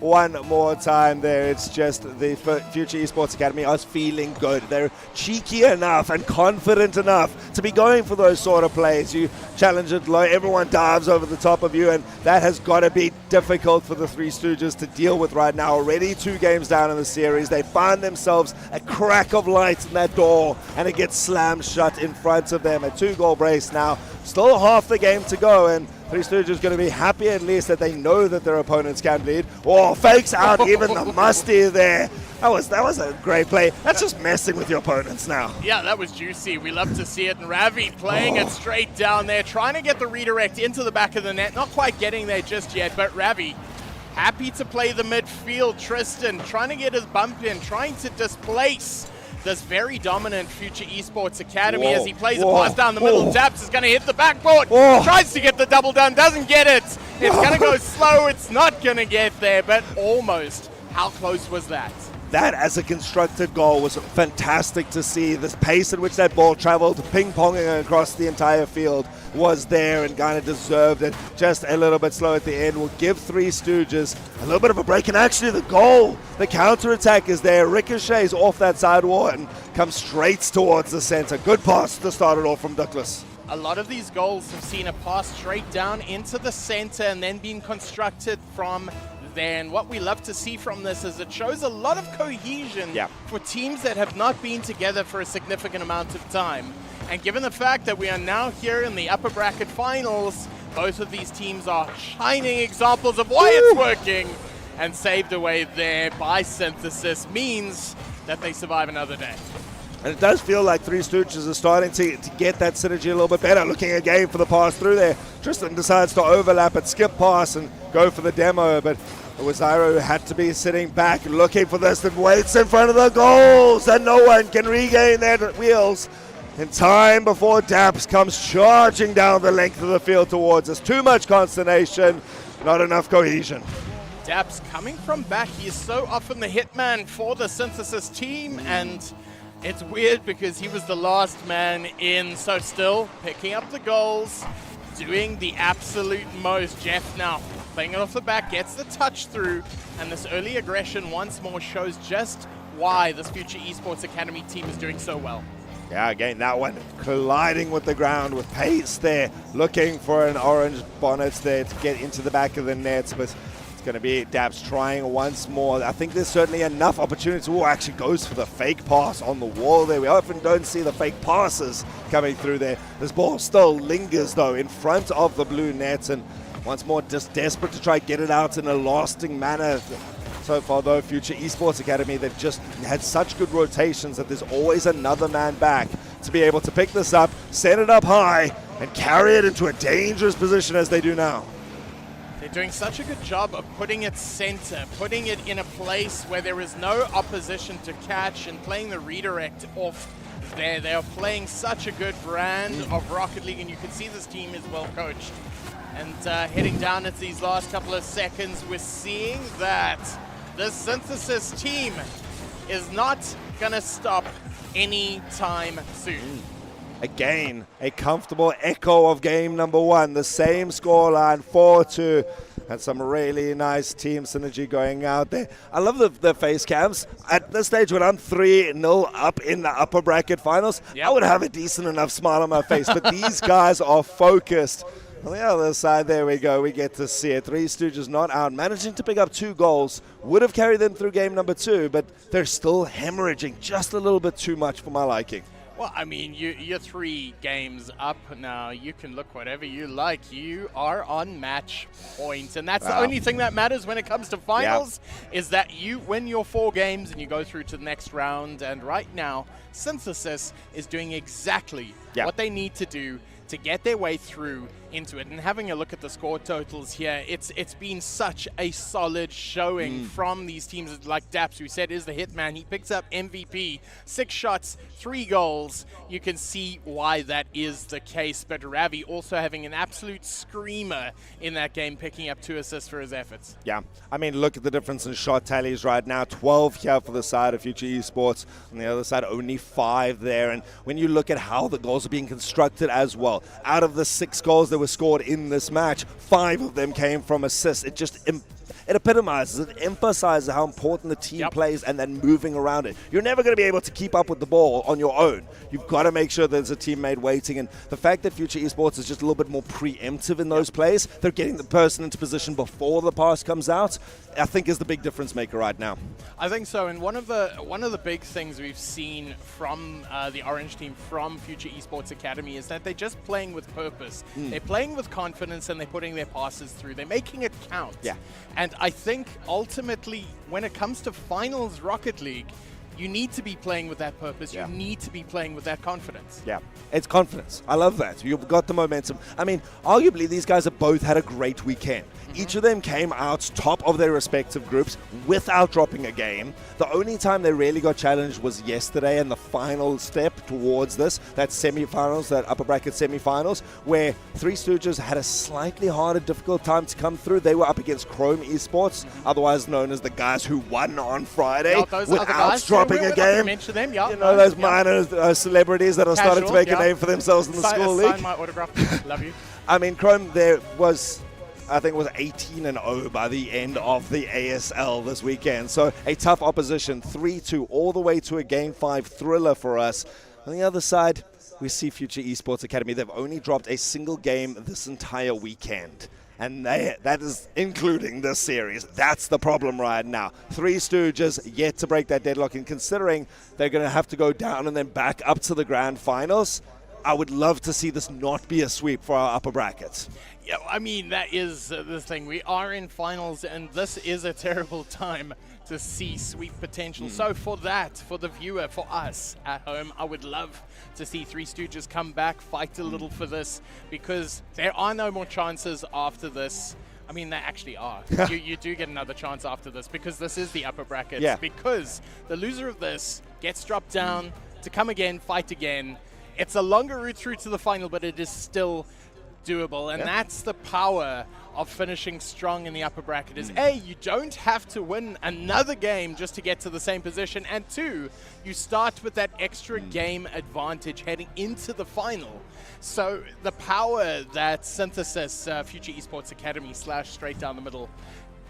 One more time there. It's just the Future Esports Academy is feeling good. They're cheeky enough and confident enough to be going for those sort of plays. You challenge it low, everyone dives over the top of you, and that has got to be difficult for the Three Stooges to deal with right now. Already 2 games down in the series. They find themselves a crack of light in that door, and it gets slammed shut in front of them. A 2-goal brace now. Still half the game to go, and Three Stooges going to be happy at least that they know that their opponents can lead. Oh, fakes out even the musty there. That was a great play. That's just messing with your opponents now. Yeah, that was juicy. We love to see it. And Ravi playing it straight down there, trying to get the redirect into the back of the net. Not quite getting there just yet, but Ravi happy to play the midfield. Tristan trying to get his bump in, trying to displace this very dominant Future Esports Academy as he plays a pass down the middle. Daps is going to hit the backboard. Tries to get the double down, doesn't get it. It's going to go slow. It's not going to get there, but almost. How close was that? that as a constructed goal was fantastic to see. The pace at which that ball traveled, ping-ponging across the entire field, was there and kind of deserved it. Just a little bit slow at the end. We'll give Three Stooges a little bit of a break. And actually the goal, the counter-attack is there. Ricochets off that side wall and comes straight towards the center. Good pass to start it off from Douglas. A lot of these goals have seen a pass straight down into the center and then being constructed from there. And what we love to see from this is it shows a lot of cohesion for teams that have not been together for a significant amount of time. And given the fact that we are now here in the upper bracket finals, both of these teams are shining examples of why it's working. And saved away there by Synthesis means that they survive another day. And it does feel like Three Stooges are starting to get that synergy a little bit better. Looking again for the pass through there. Tristan decides to overlap it, skip pass, and go for the demo. But it was Zyro who had to be sitting back looking for this and waits in front of the goals. And no one can regain their wheels in time before Daps comes charging down the length of the field towards us. Too much consternation, not enough cohesion. Daps coming from back. He is so often the hitman for the Synthesis team, and it's weird because he was the last man in, so still picking up the goals, doing the absolute most. Jeff now playing it off the back, gets the touch through, and this early aggression once more shows just why this Future Esports Academy team is doing so well. Yeah, again, that one colliding with the ground with pace there, looking for an orange bonnet there to get into the back of the nets, but it's going to be Daps trying once more. I think there's certainly enough opportunity. Oh, actually goes for the fake pass on the wall there. We often don't see the fake passes coming through there. This ball still lingers, though, in front of the blue nets, and once more just desperate to try get it out in a lasting manner. So far, though, Future Esports Academy, they've just had such good rotations that there's always another man back to be able to pick this up, set it up high, and carry it into a dangerous position as they do now. They're doing such a good job of putting it center, putting it in a place where there is no opposition to catch, and playing the redirect off there. They are playing such a good brand of Rocket League, and you can see this team is well coached. And heading down at these last couple of seconds, we're seeing that the Synthesis team is not going to stop anytime soon. Again, a comfortable echo of game number one. The same scoreline, 4-2. And some really nice team synergy going out there. I love the face cams. At this stage, when I'm 3-0 up in the upper bracket finals, I would have a decent enough smile on my face. But these guys are focused. On the other side, there we go. We get to see it. Three Stooges not out, managing to pick up 2 goals. Would have carried them through game number 2, but they're still hemorrhaging just a little bit too much for my liking. Well, I mean, you're 3 games up now. You can look whatever you like. You are on match point. And that's the only thing that matters when it comes to finals, is that you win your 4 games and you go through to the next round. And right now, Synthesis is doing exactly what they need to do to get their way through into it. And having a look at the score totals here, it's been such a solid showing from these teams. Like Daps, who said is the hitman, he picks up MVP, 6 shots, 3 goals. You can see why that is the case. But Ravi also having an absolute screamer in that game, picking up 2 assists for his efforts. Yeah, I mean, look at the difference in shot tallies right now. 12 here for the side of Future Esports. On the other side, only 5 there. And when you look at how the goals are being constructed as well, out of the 6 goals that were scored in this match, 5 of them came from assists. It just it epitomizes, it emphasizes how important the team plays and then moving around it. You're never going to be able to keep up with the ball on your own. You've got to make sure there's a teammate waiting, and the fact that Future Esports is just a little bit more preemptive in those plays, they're getting the person into position before the pass comes out, I think is the big difference maker right now. I think so, and one of the big things we've seen from the Orange team, from Future Esports Academy, is that they're just playing with purpose. They're playing with confidence, and they're putting their passes through. They're making it count. And I think ultimately, when it comes to finals Rocket League, You need to be playing with that purpose. Yeah. You need to be playing with that confidence. Yeah, it's confidence. I love that. You've got the momentum. I mean, arguably, these guys have both had a great weekend. Each of them came out top of their respective groups without dropping a game. The only time they really got challenged was yesterday and the final step towards this, that semifinals, that upper bracket semifinals, where Three Stooges had a slightly harder, difficult time to come through. They were up against Chrome Esports, otherwise known as the guys who won on Friday Yeah, those other without guys, dropping we're a not gonna game. mention them, yeah, You know, those minor celebrities that are starting to Casual, make yeah. a name for themselves in the school league. Sign my autograph. Love you. I mean, Chrome, there was, I think it was 18-0 by the end of the ASL this weekend. So a tough opposition, 3-2, all the way to a Game 5 thriller for us. On the other side, we see Future Esports Academy. They've only dropped a single game this entire weekend. And that is including this series. That's the problem right now. Three Stooges yet to break that deadlock. And considering they're going to have to go down and then back up to the grand finals, I would love to see this not be a sweep for our upper brackets. Yeah, I mean, that is the thing. We are in finals, and this is a terrible time to see sweep potential. So for that, for the viewer, for us at home, I would love to see Three Stooges come back, fight a little for this, because there are no more chances after this. I mean, there actually are. You do get another chance after this, because this is the upper brackets. Yeah. Because the loser of this gets dropped down to come again, fight again. It's a longer route through to the final, but it is still doable, and that's the power of finishing strong in the upper bracket is A, you don't have to win another game just to get to the same position, and 2, you start with that extra game advantage heading into the final. So the power that Synthesis Future Esports Academy / straight down the middle,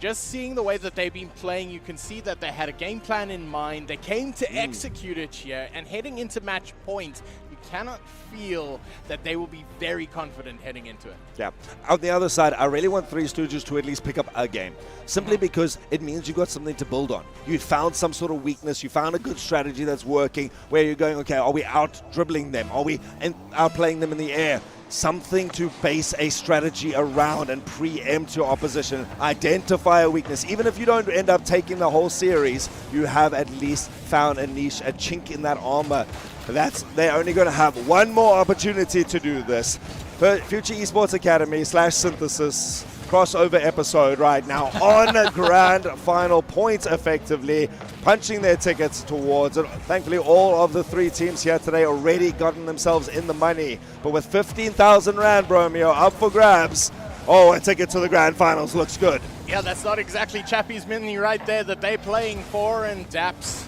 just seeing the way that they've been playing, you can see that they had a game plan in mind. They came to execute it here, and heading into match point, you cannot feel that they will be very confident heading into it. Yeah. On the other side, I really want Three Stooges to at least pick up a game, simply because it means you got something to build on. You found some sort of weakness. You found a good strategy that's working, where you're going, okay, are we out dribbling them? Are we outplaying them in the air? Something to base a strategy around and preempt your opposition. Identify a weakness. Even if you don't end up taking the whole series, you have at least found a niche, a chink in that armor. They're only going to have one more opportunity to do this. Future Esports Academy / Synthesis crossover episode right now on a grand final point, effectively punching their tickets towards it. Thankfully, all of the 3 teams here today already gotten themselves in the money, but with 15,000 Rand, Bromeo, up for grabs. Oh, a ticket to the grand finals looks good. Yeah, that's not exactly Chappie's Mini right there that they're playing for, and Daps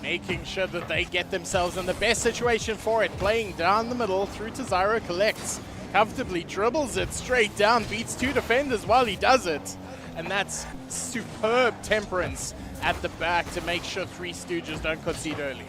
making sure that they get themselves in the best situation for it, playing down the middle through to Zyro, collects comfortably, dribbles it straight down, beats 2 defenders while he does it. And that's superb temperance at the back to make sure Three Stooges don't concede early.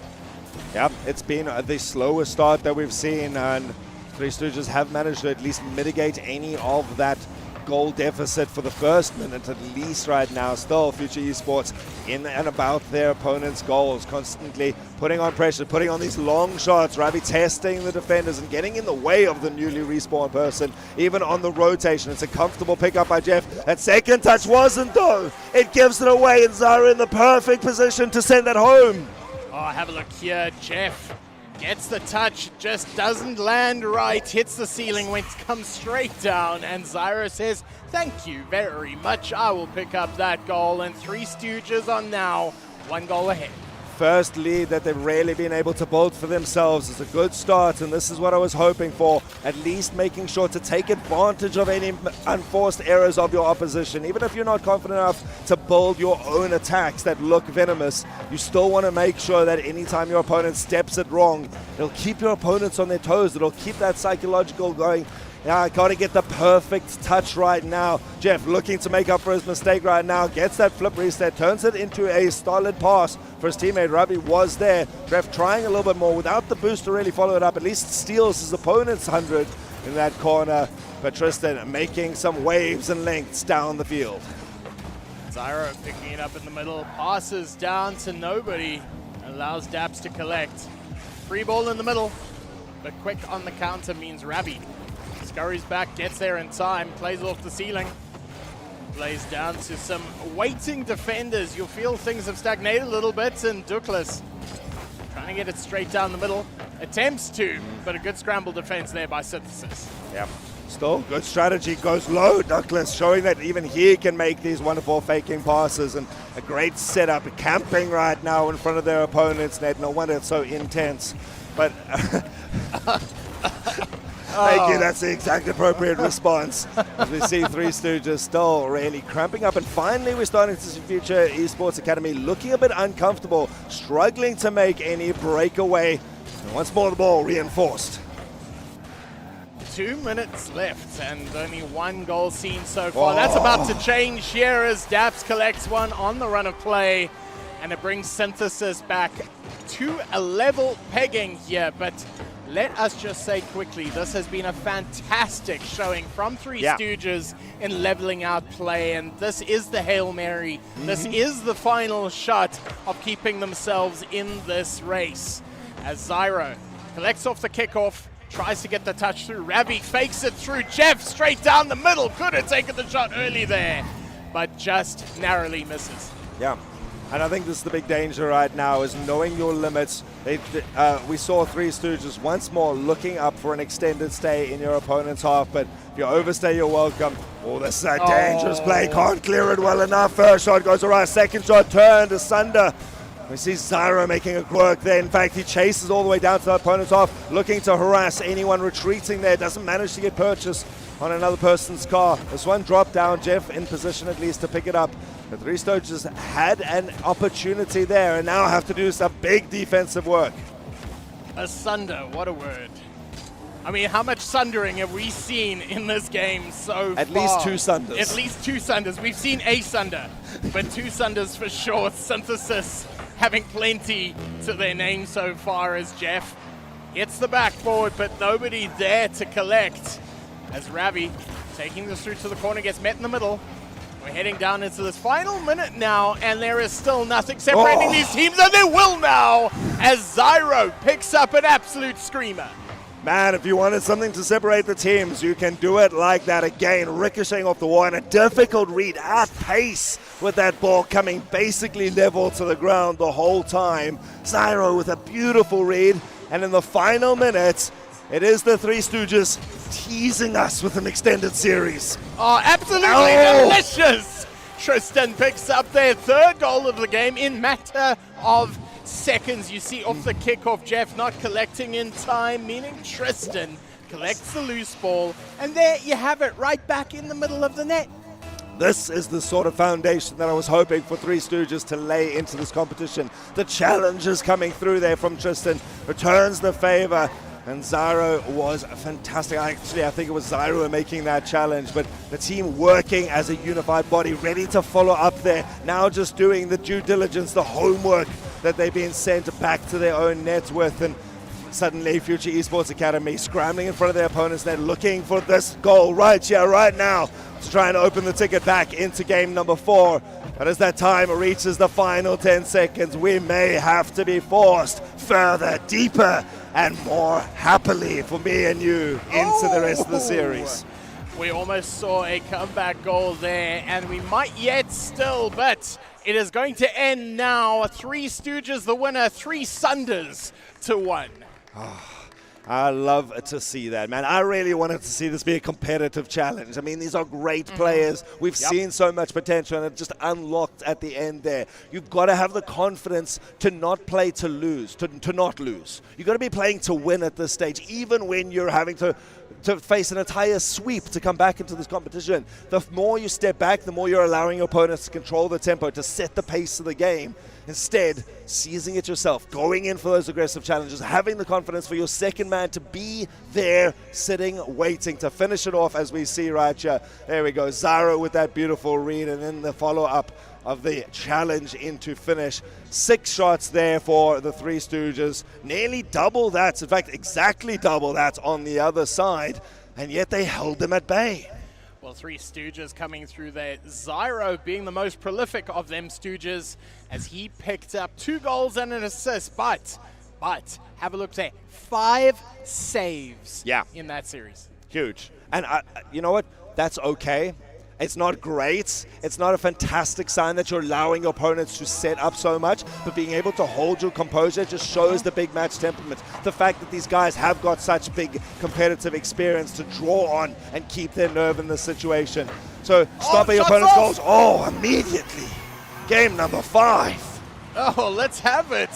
Yep, it's been the slowest start that we've seen, and Three Stooges have managed to at least mitigate any of that goal deficit for the first minute at least right now. Still, Future Esports in and about their opponent's goals, constantly putting on pressure, putting on these long shots, Ravi testing the defenders and getting in the way of the newly respawned person, even on the rotation. It's a comfortable pickup by Jeff. That second touch wasn't, though. It gives it away, and Zara in the perfect position to send that home. Oh, have a look here. Jeff gets the touch, just doesn't land right, hits the ceiling when it comes straight down, and Zyro says, thank you very much, I will pick up that goal, and Three Stooges are now 1 goal ahead. First lead that they've really been able to build for themselves. Is a good start, and this is what I was hoping for, at least making sure to take advantage of any unforced errors of your opposition. Even if you're not confident enough to build your own attacks that look venomous, you still want to make sure that anytime your opponent steps it wrong, it'll keep your opponents on their toes. It'll keep that psychological going. Yeah, I got to get the perfect touch right now. Jeff looking to make up for his mistake right now. Gets that flip reset, turns it into a solid pass for his teammate. Ravi was there. Jeff trying a little bit more without the boost to really follow it up. At least steals his opponent's 100 in that corner. But Tristan making some waves and lengths down the field. Zyro picking it up in the middle, passes down to nobody, allows Daps to collect. Free ball in the middle, but quick on the counter means Ravi scurries back, gets there in time, plays off the ceiling. Plays down to some waiting defenders. You'll feel things have stagnated a little bit, and Douglas trying to get it straight down the middle. Attempts to, but a good scramble defense there by Synthesis. Yep. Still, good strategy, goes low, Douglas, showing that even he can make these wonderful faking passes, and a great setup, camping right now in front of their opponent's net. No wonder it's so intense. But thank you, that's the exact appropriate response. As we see Three Stooges still really cramping up, and finally we're starting to see Future Esports Academy looking a bit uncomfortable, struggling to make any breakaway. And once more the ball reinforced. 2 minutes left and only one goal seen so far. That's about to change here as Daps collects one on the run of play, and it brings Synthesis back to a level pegging here. But let us just say quickly, this has been a fantastic showing from Three Stooges in leveling out play, and this is the Hail Mary. This is the final shot of keeping themselves in this race. As Zyro collects off the kickoff, tries to get the touch through. Ravi fakes it through. Jeff straight down the middle. Could have taken the shot early there, but just narrowly misses. Yeah, and I think this is the big danger right now, is knowing your limits. We saw Three Stooges once more looking up for an extended stay in your opponent's half, but if you overstay, you're welcome. Oh, this is a dangerous play. Can't clear it well enough. First shot goes around. Second shot turned asunder. We see Zyro making a work there. In fact, he chases all the way down to the opponent's half, looking to harass anyone retreating there. Doesn't manage to get purchase on another person's car. This one dropped down. Jeff in position at least to pick it up. The Three Stooges had an opportunity there and now have to do some big defensive work. Asunder, what a word. I mean, how much sundering have we seen in this game so far? At least two sunders. At least two sunders. We've seen a sunder, but two sunders for sure. Synthesis having plenty to their name so far, as Jeff hits the backboard, but nobody there to collect. As Ravi, taking this through to the corner, gets met in the middle. We're heading down into this final minute now, and there is still nothing separating these teams, and there will now, as Zyro picks up an absolute screamer. Man, if you wanted something to separate the teams, you can do it like that again, ricocheting off the wall, and a difficult read at pace with that ball coming basically level to the ground the whole time. Zyro with a beautiful read, and in the final minutes, it is the Three Stooges teasing us with an extended series. Oh, absolutely delicious! Tristan picks up their third goal of the game in matter of seconds. You see off the kickoff, Jeff not collecting in time, meaning Tristan collects the loose ball, and there you have it, right back in the middle of the net. This is the sort of foundation that I was hoping for Three Stooges to lay into this competition. The challenges coming through there from Tristan returns the favor, and Zyro was fantastic. Actually, I think it was Zyro making that challenge, but the team working as a unified body, ready to follow up there. Now just doing the due diligence, the homework that they've been sent back to their own net with, and suddenly Future Esports Academy scrambling in front of their opponents net, looking for this goal right here, right now, to try and open the ticket back into game number 4. But as that time reaches the final 10 seconds, we may have to be forced further, deeper, and more happily for me and you into the rest of the series. We almost saw a comeback goal there, and we might yet still, but it is going to end now. Three Stooges the winner, 3 sunders to 1. I love to see that, man. I really wanted to see this be a competitive challenge. I mean, these are great players. We've seen so much potential, and it just unlocked at the end there. You've got to have the confidence to not play to lose, to not lose. You've got to be playing to win at this stage, even when you're having to face an entire sweep to come back into this competition. The more you step back, the more you're allowing your opponents to control the tempo, to set the pace of the game. Instead, seizing it yourself, going in for those aggressive challenges, having the confidence for your second man to be there, sitting, waiting to finish it off, as we see right here. There we go, Zyro with that beautiful read, and then the follow-up of the challenge into finish. 6 shots there for the Three Stooges, nearly double that, in fact, exactly double that on the other side, and yet they held them at bay. Well, Three Stooges coming through there. Zyro being the most prolific of them Stooges, as he picked up 2 goals and an assist. But have a look there. 5 saves in that series. Huge. And you know what? That's okay. It's not great. It's not a fantastic sign that you're allowing your opponents to set up so much, but being able to hold your composure just shows the big match temperament. The fact that these guys have got such big competitive experience to draw on and keep their nerve in this situation. So stopping opponents' goals. Oh, immediately. Game number 5. Oh, let's have it.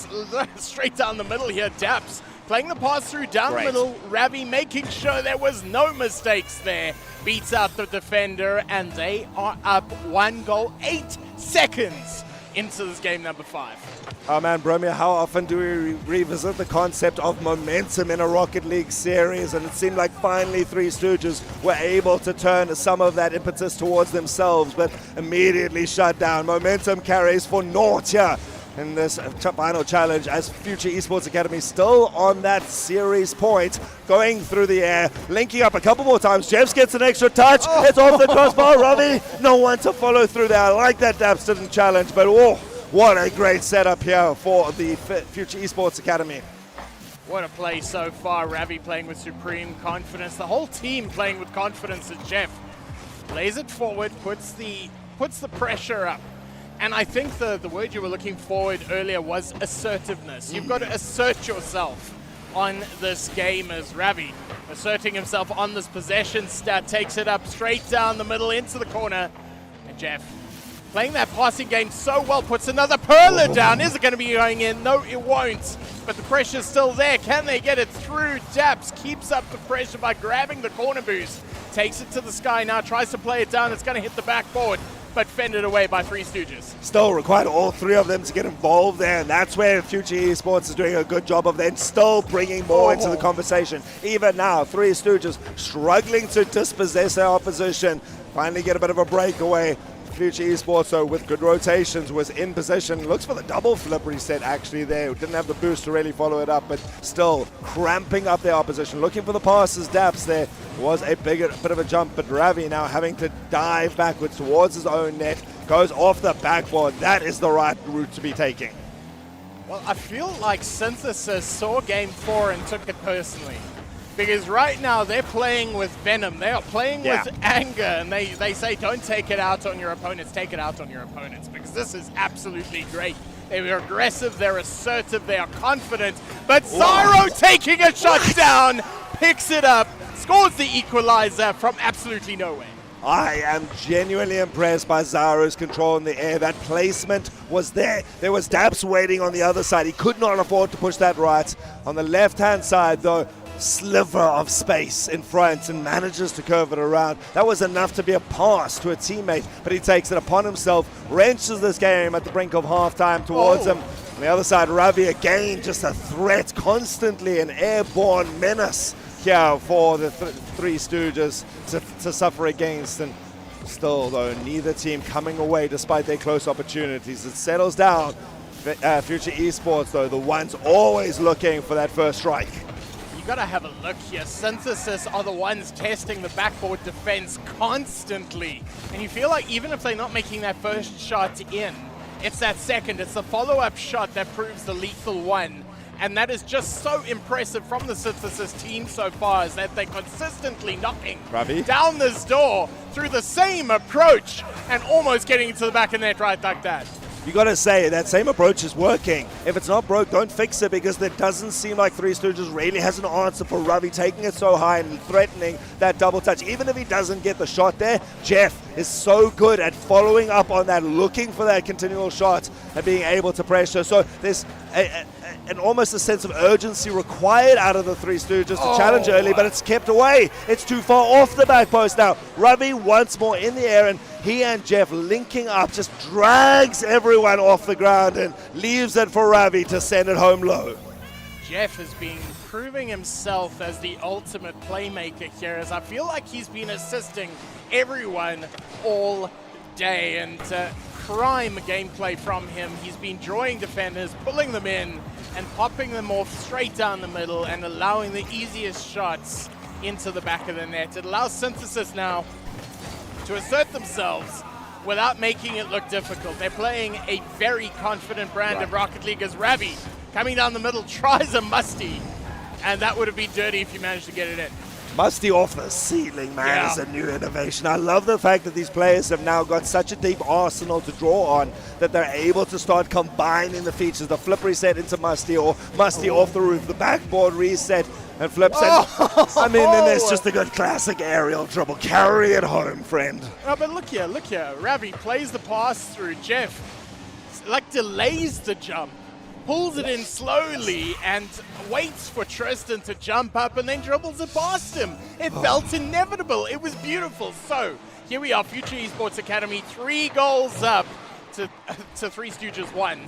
Straight down the middle here, Daps. Playing the pass through down the middle, Ravi making sure there was no mistakes there. Beats out the defender, and they are up 1 goal, 8 seconds into this game number 5. Oh man, Bromir, how often do we revisit the concept of momentum in a Rocket League series? And it seemed like finally Three Stooges were able to turn some of that impetus towards themselves, but immediately shut down. Momentum carries for naught here in this final challenge, as Future Esports Academy still on that series point, going through the air, linking up a couple more times. Jeffs gets an extra touch. It's off the crossbar. Ravi, no one to follow through there. I like that Daps didn't challenge, but oh, what a great setup here for the Future Esports Academy. What a play so far. Ravi playing with supreme confidence. The whole team playing with confidence as Jeff lays it forward, puts the pressure up. And I think the word you were looking forward earlier was assertiveness. You've got to assert yourself on this game as Ravi asserting himself on this possession stat, takes it up straight down the middle into the corner. And Jeff playing that passing game so well, puts another perler down. Is it going to be going in? No, it won't. But the pressure's still there. Can they get it through? Daps keeps up the pressure by grabbing the corner boost. Takes it to the sky now, tries to play it down. It's going to hit the backboard, but fended away by Three Stooges. Still required all 3 of them to get involved there, and that's where Future Esports is doing a good job of then still bringing more into the conversation. Even now, Three Stooges struggling to dispossess their opposition. Finally get a bit of a breakaway. Future Esports, so with good rotations, was in position. Looks for the double flip reset actually there. Didn't have the boost to really follow it up, but still cramping up their opposition. Looking for the passes. Daps there was a bit of a jump, but Ravi now having to dive backwards towards his own net. Goes off the backboard. That is the right route to be taking. Well, I feel like Synthesis saw game 4 and took it personally. Because right now they're playing with venom, they are playing with anger, and they say don't take it out on your opponents, take it out on your opponents, because this is absolutely great. They are aggressive, they're assertive, they are confident, but Zyro taking a shot down, picks it up, scores the equalizer from absolutely nowhere. I am genuinely impressed by Zyro's control in the air. That placement was there. There was Daps waiting on the other side. He could not afford to push that right. On the left-hand side, though, sliver of space in front and manages to curve it around. That was enough to be a pass to a teammate, but he takes it upon himself, wrenches this game at the brink of halftime towards him. On the other side, Ravi again, just a threat constantly, an airborne menace here for the Three Stooges to suffer against. And still, though, neither team coming away despite their close opportunities. It settles down. Future Esports, though, the ones always looking for that first strike. Gotta have a look here. Synthesis are the ones testing the backboard defense constantly. And you feel like even if they're not making that first shot in, it's that second, it's the follow-up shot that proves the lethal one. And that is just so impressive from the Synthesis team so far, is that they're consistently knocking down this door through the same approach and almost getting into the back of the net right like that. You got to say that same approach is working. If it's not broke, don't fix it, because there doesn't seem like Three Stooges really has an answer for Ravi taking it so high and threatening that double touch. Even if he doesn't get the shot there, Jeff is so good at following up on that, looking for that continual shot and being able to pressure. So there's almost a sense of urgency required out of the Three Stooges to challenge early, but it's kept away. It's too far off the back post now. Ravi once more in the air, and he and Jeff linking up just drags everyone off the ground and leaves it for Ravi to send it home low. Jeff has been proving himself as the ultimate playmaker here, as I feel like he's been assisting everyone all day, and prime gameplay from him. He's been drawing defenders, pulling them in and popping them off straight down the middle and allowing the easiest shots into the back of the net. It allows Synthesis now to assert themselves without making it look difficult. They're playing a very confident brand of Rocket League, as Ravi coming down the middle tries a musty, and that would have been dirty if you managed to get it in. Musty off the ceiling, man, Yeah. is a new innovation. I love the fact that these players have now got such a deep arsenal to draw on that they're able to start combining the features. The flip reset into Musty, or Musty off the roof, the backboard reset, and flips. Oh. And, I mean, then there's just a good classic aerial dribble. Carry it home, friend. Oh, but look here. Ravi plays the pass through. Jeff, like, delays the jump, pulls it in slowly, and waits for Tristan to jump up and then dribbles it past him. It felt inevitable. It was beautiful. So here we are, Future Esports Academy, 3 goals up to Three Stooges 1.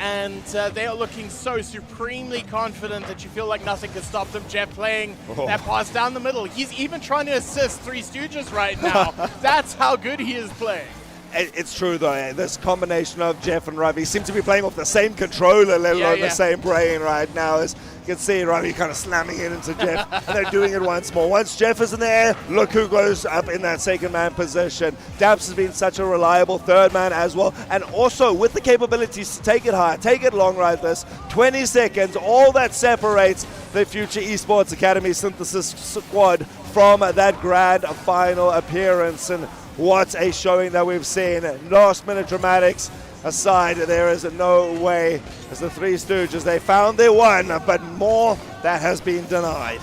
And they are looking so supremely confident that you feel like nothing can stop them. Jeff playing that pass down the middle. He's even trying to assist Three Stooges right now. That's how good he is playing. It's true, though. This combination of Jeff and Ravi seem to be playing off the same controller, let alone the same brain right now. As you can see, Ravi kind of slamming it into Jeff, and they're doing it once more. Once Jeff is in the air, look who goes up in that second man position. Daps has been such a reliable third man as well, and also with the capabilities to take it high, take it long like this. 20 seconds, all that separates the Future Esports Academy Synthesis squad from that grand final appearance. And what a showing that we've seen. Last minute dramatics aside, there is no way, as the Three Stooges, they found their one, but more that has been denied.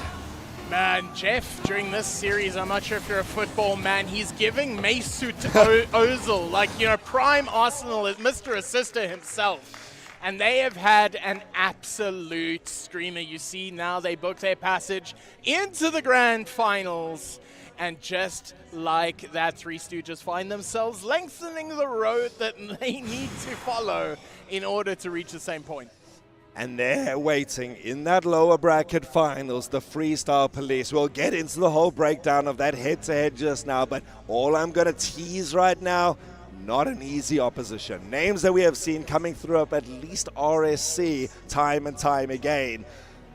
Man, Jeff, during this series, I'm not sure if you're a football man, he's giving Mesut Ozil, like, prime Arsenal is Mr. Assister himself. And they have had an absolute screamer. You see now they book their passage into the grand finals. And just like that, Three Stooges find themselves lengthening the road that they need to follow in order to reach the same point. And they're waiting in that lower bracket finals, the Freestyle Police. We'll get into the whole breakdown of that head-to-head just now, but all I'm going to tease right now, not an easy opposition. Names that we have seen coming through up at least RSC time and time again.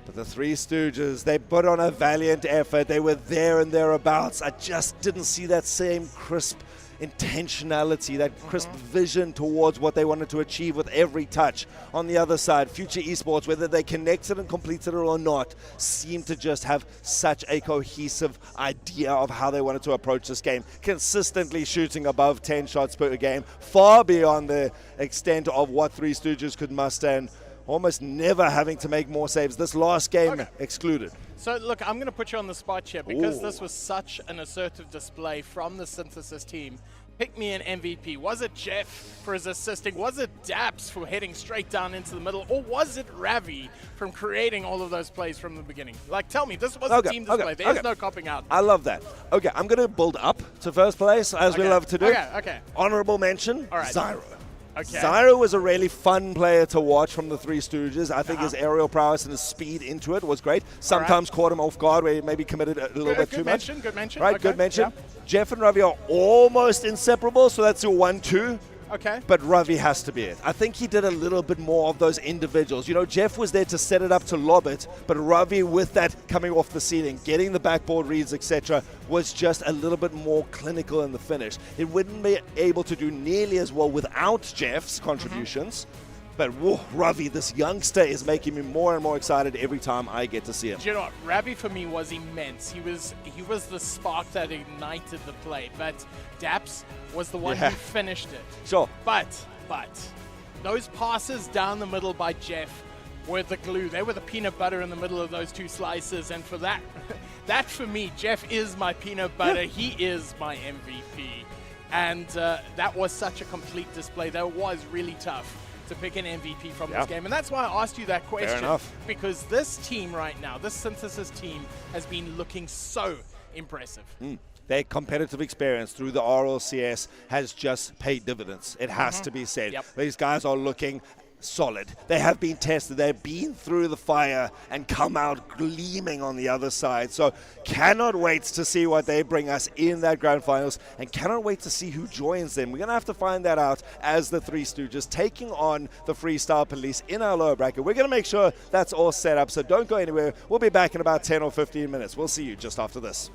But the Three Stooges, they put on a valiant effort. They were there and thereabouts. I just didn't see that same crisp intentionality, that crisp vision towards what they wanted to achieve with every touch. On the other side, Future Esports, whether they connected and completed it or not, seemed to just have such a cohesive idea of how they wanted to approach this game. Consistently shooting above 10 shots per game, far beyond the extent of what Three Stooges could muster, and almost never having to make more saves. This last game excluded. So, look, I'm going to put you on the spot here because this was such an assertive display from the Synthesis team. Pick me an MVP. Was it Jeff for his assisting? Was it Daps for heading straight down into the middle? Or was it Ravi from creating all of those plays from the beginning? Like, tell me, this was a team display. There's no copping out. I love that. Okay, I'm going to build up to first place, as we love to do. Okay. Honorable mention, All right. Zyro. Okay. Zyro was a really fun player to watch from the Three Stooges. I think his aerial prowess and his speed into it was great. Sometimes caught him off guard where he maybe committed a little bit too much. Good mention. Right, good mention. Jeff and Ravi are almost inseparable, so that's a 1-2. Okay. But Ravi has to be it. I think he did a little bit more of those individuals. Jeff was there to set it up to lob it, but Ravi, with that coming off the ceiling, getting the backboard reads, etc., was just a little bit more clinical in the finish. It wouldn't be able to do nearly as well without Jeff's contributions. But Ravi, this youngster, is making me more and more excited every time I get to see him. Do you know what? Ravi for me was immense. He was the spark that ignited the play. But Daps was the one who finished it. Sure. But those passes down the middle by Jeff were the glue. They were the peanut butter in the middle of those two slices. And for that, that for me, Jeff is my peanut butter. He is my MVP. And that was such a complete display. That was really tough to pick an MVP from this game. And that's why I asked you that question. Fair enough. Because this team right now, this Synthesis team, has been looking so impressive. Their competitive experience through the RLCS has just paid dividends. It has to be said. Yep. These guys are looking solid. They have been tested. They've been through the fire and come out gleaming on the other side. So cannot wait to see what they bring us in that grand finals, and cannot wait to see who joins them. We're going to have to find that out as the Three Stooges taking on the Freestyle Police in our lower bracket. We're going to make sure that's all set up, so don't go anywhere. We'll be back in about 10 or 15 minutes. We'll see you just after this.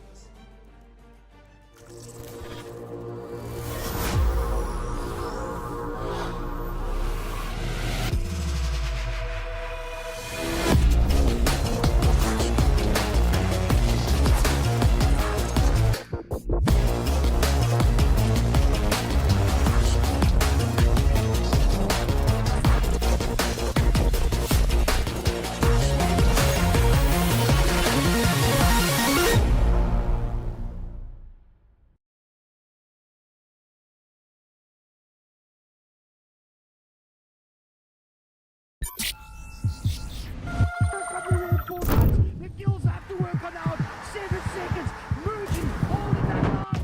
The Gills have to work on out. 7 seconds. Merging. Holding that line.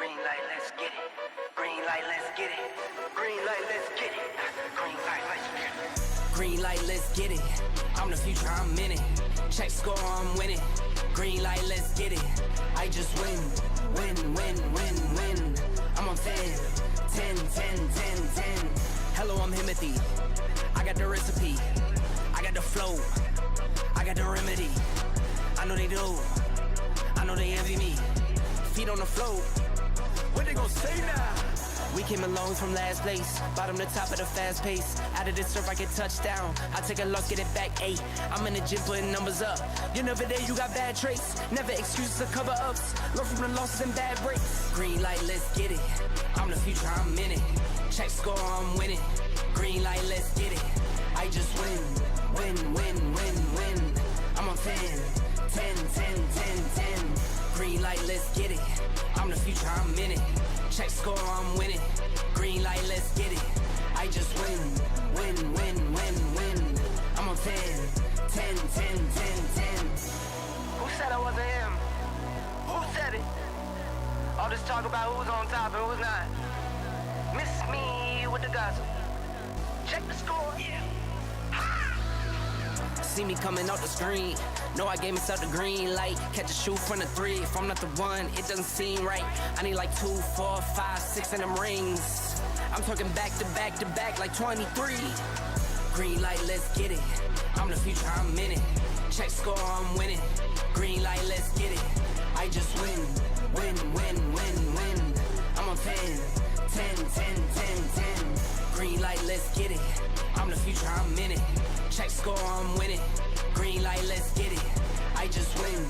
Green light, let's get it. Green light, let's get it. Green light, let's get it. Green light, let's get it. Green light, let's get it. I'm the future, I'm in it. Check score, I'm winning. Green light, let's get it. I just win, win, win, win, win. I'm on 10, 10, 10, 10, 10. Hello, I'm Himothy. I got the recipe. I got the flow. I got the remedy. I know they do. I know they envy me. Feet on the floor. What they gon' say now? We came along from last place, bottom to top of the fast pace. Out of this surf, I get touchdown. I take a loss, get it back 8. I'm in the gym putting numbers up. You never there, you got bad traits. Never excuses or cover ups. Learn from the losses and bad breaks. Green light, let's get it. I'm the future, I'm in it. Check score, I'm winning. Green light, let's get it. I just win, win, win, win, win. I'm on 10, 10, 10, 10, 10. Green light, let's get it. I'm the future, I'm in it. Check score, I'm winning. Green light, let's get it. I just win, win, win, win, win. I'm on 10, 10, 10, 10, 10. Who said I wasn't him? Who said it? All this talk about who's on top and who's not. Miss me with the gossip. Check the score. Yeah. See me coming out the screen. Know I gave myself the green light. Catch a shoe from the 3. If I'm not the one, it doesn't seem right. I need like 2, 4, 5, 6 in them rings. I'm talking back to back to back like 23. Green light, let's get it. I'm the future, I'm in it. Check score, I'm winning. Green light, let's get it. I just win, win, win, win, win. I'm on 10, 10, 10, 10, 10. Green light, let's get it. I'm the future, I'm in it. Check score, I'm winning. Green light, let's get it. I just win,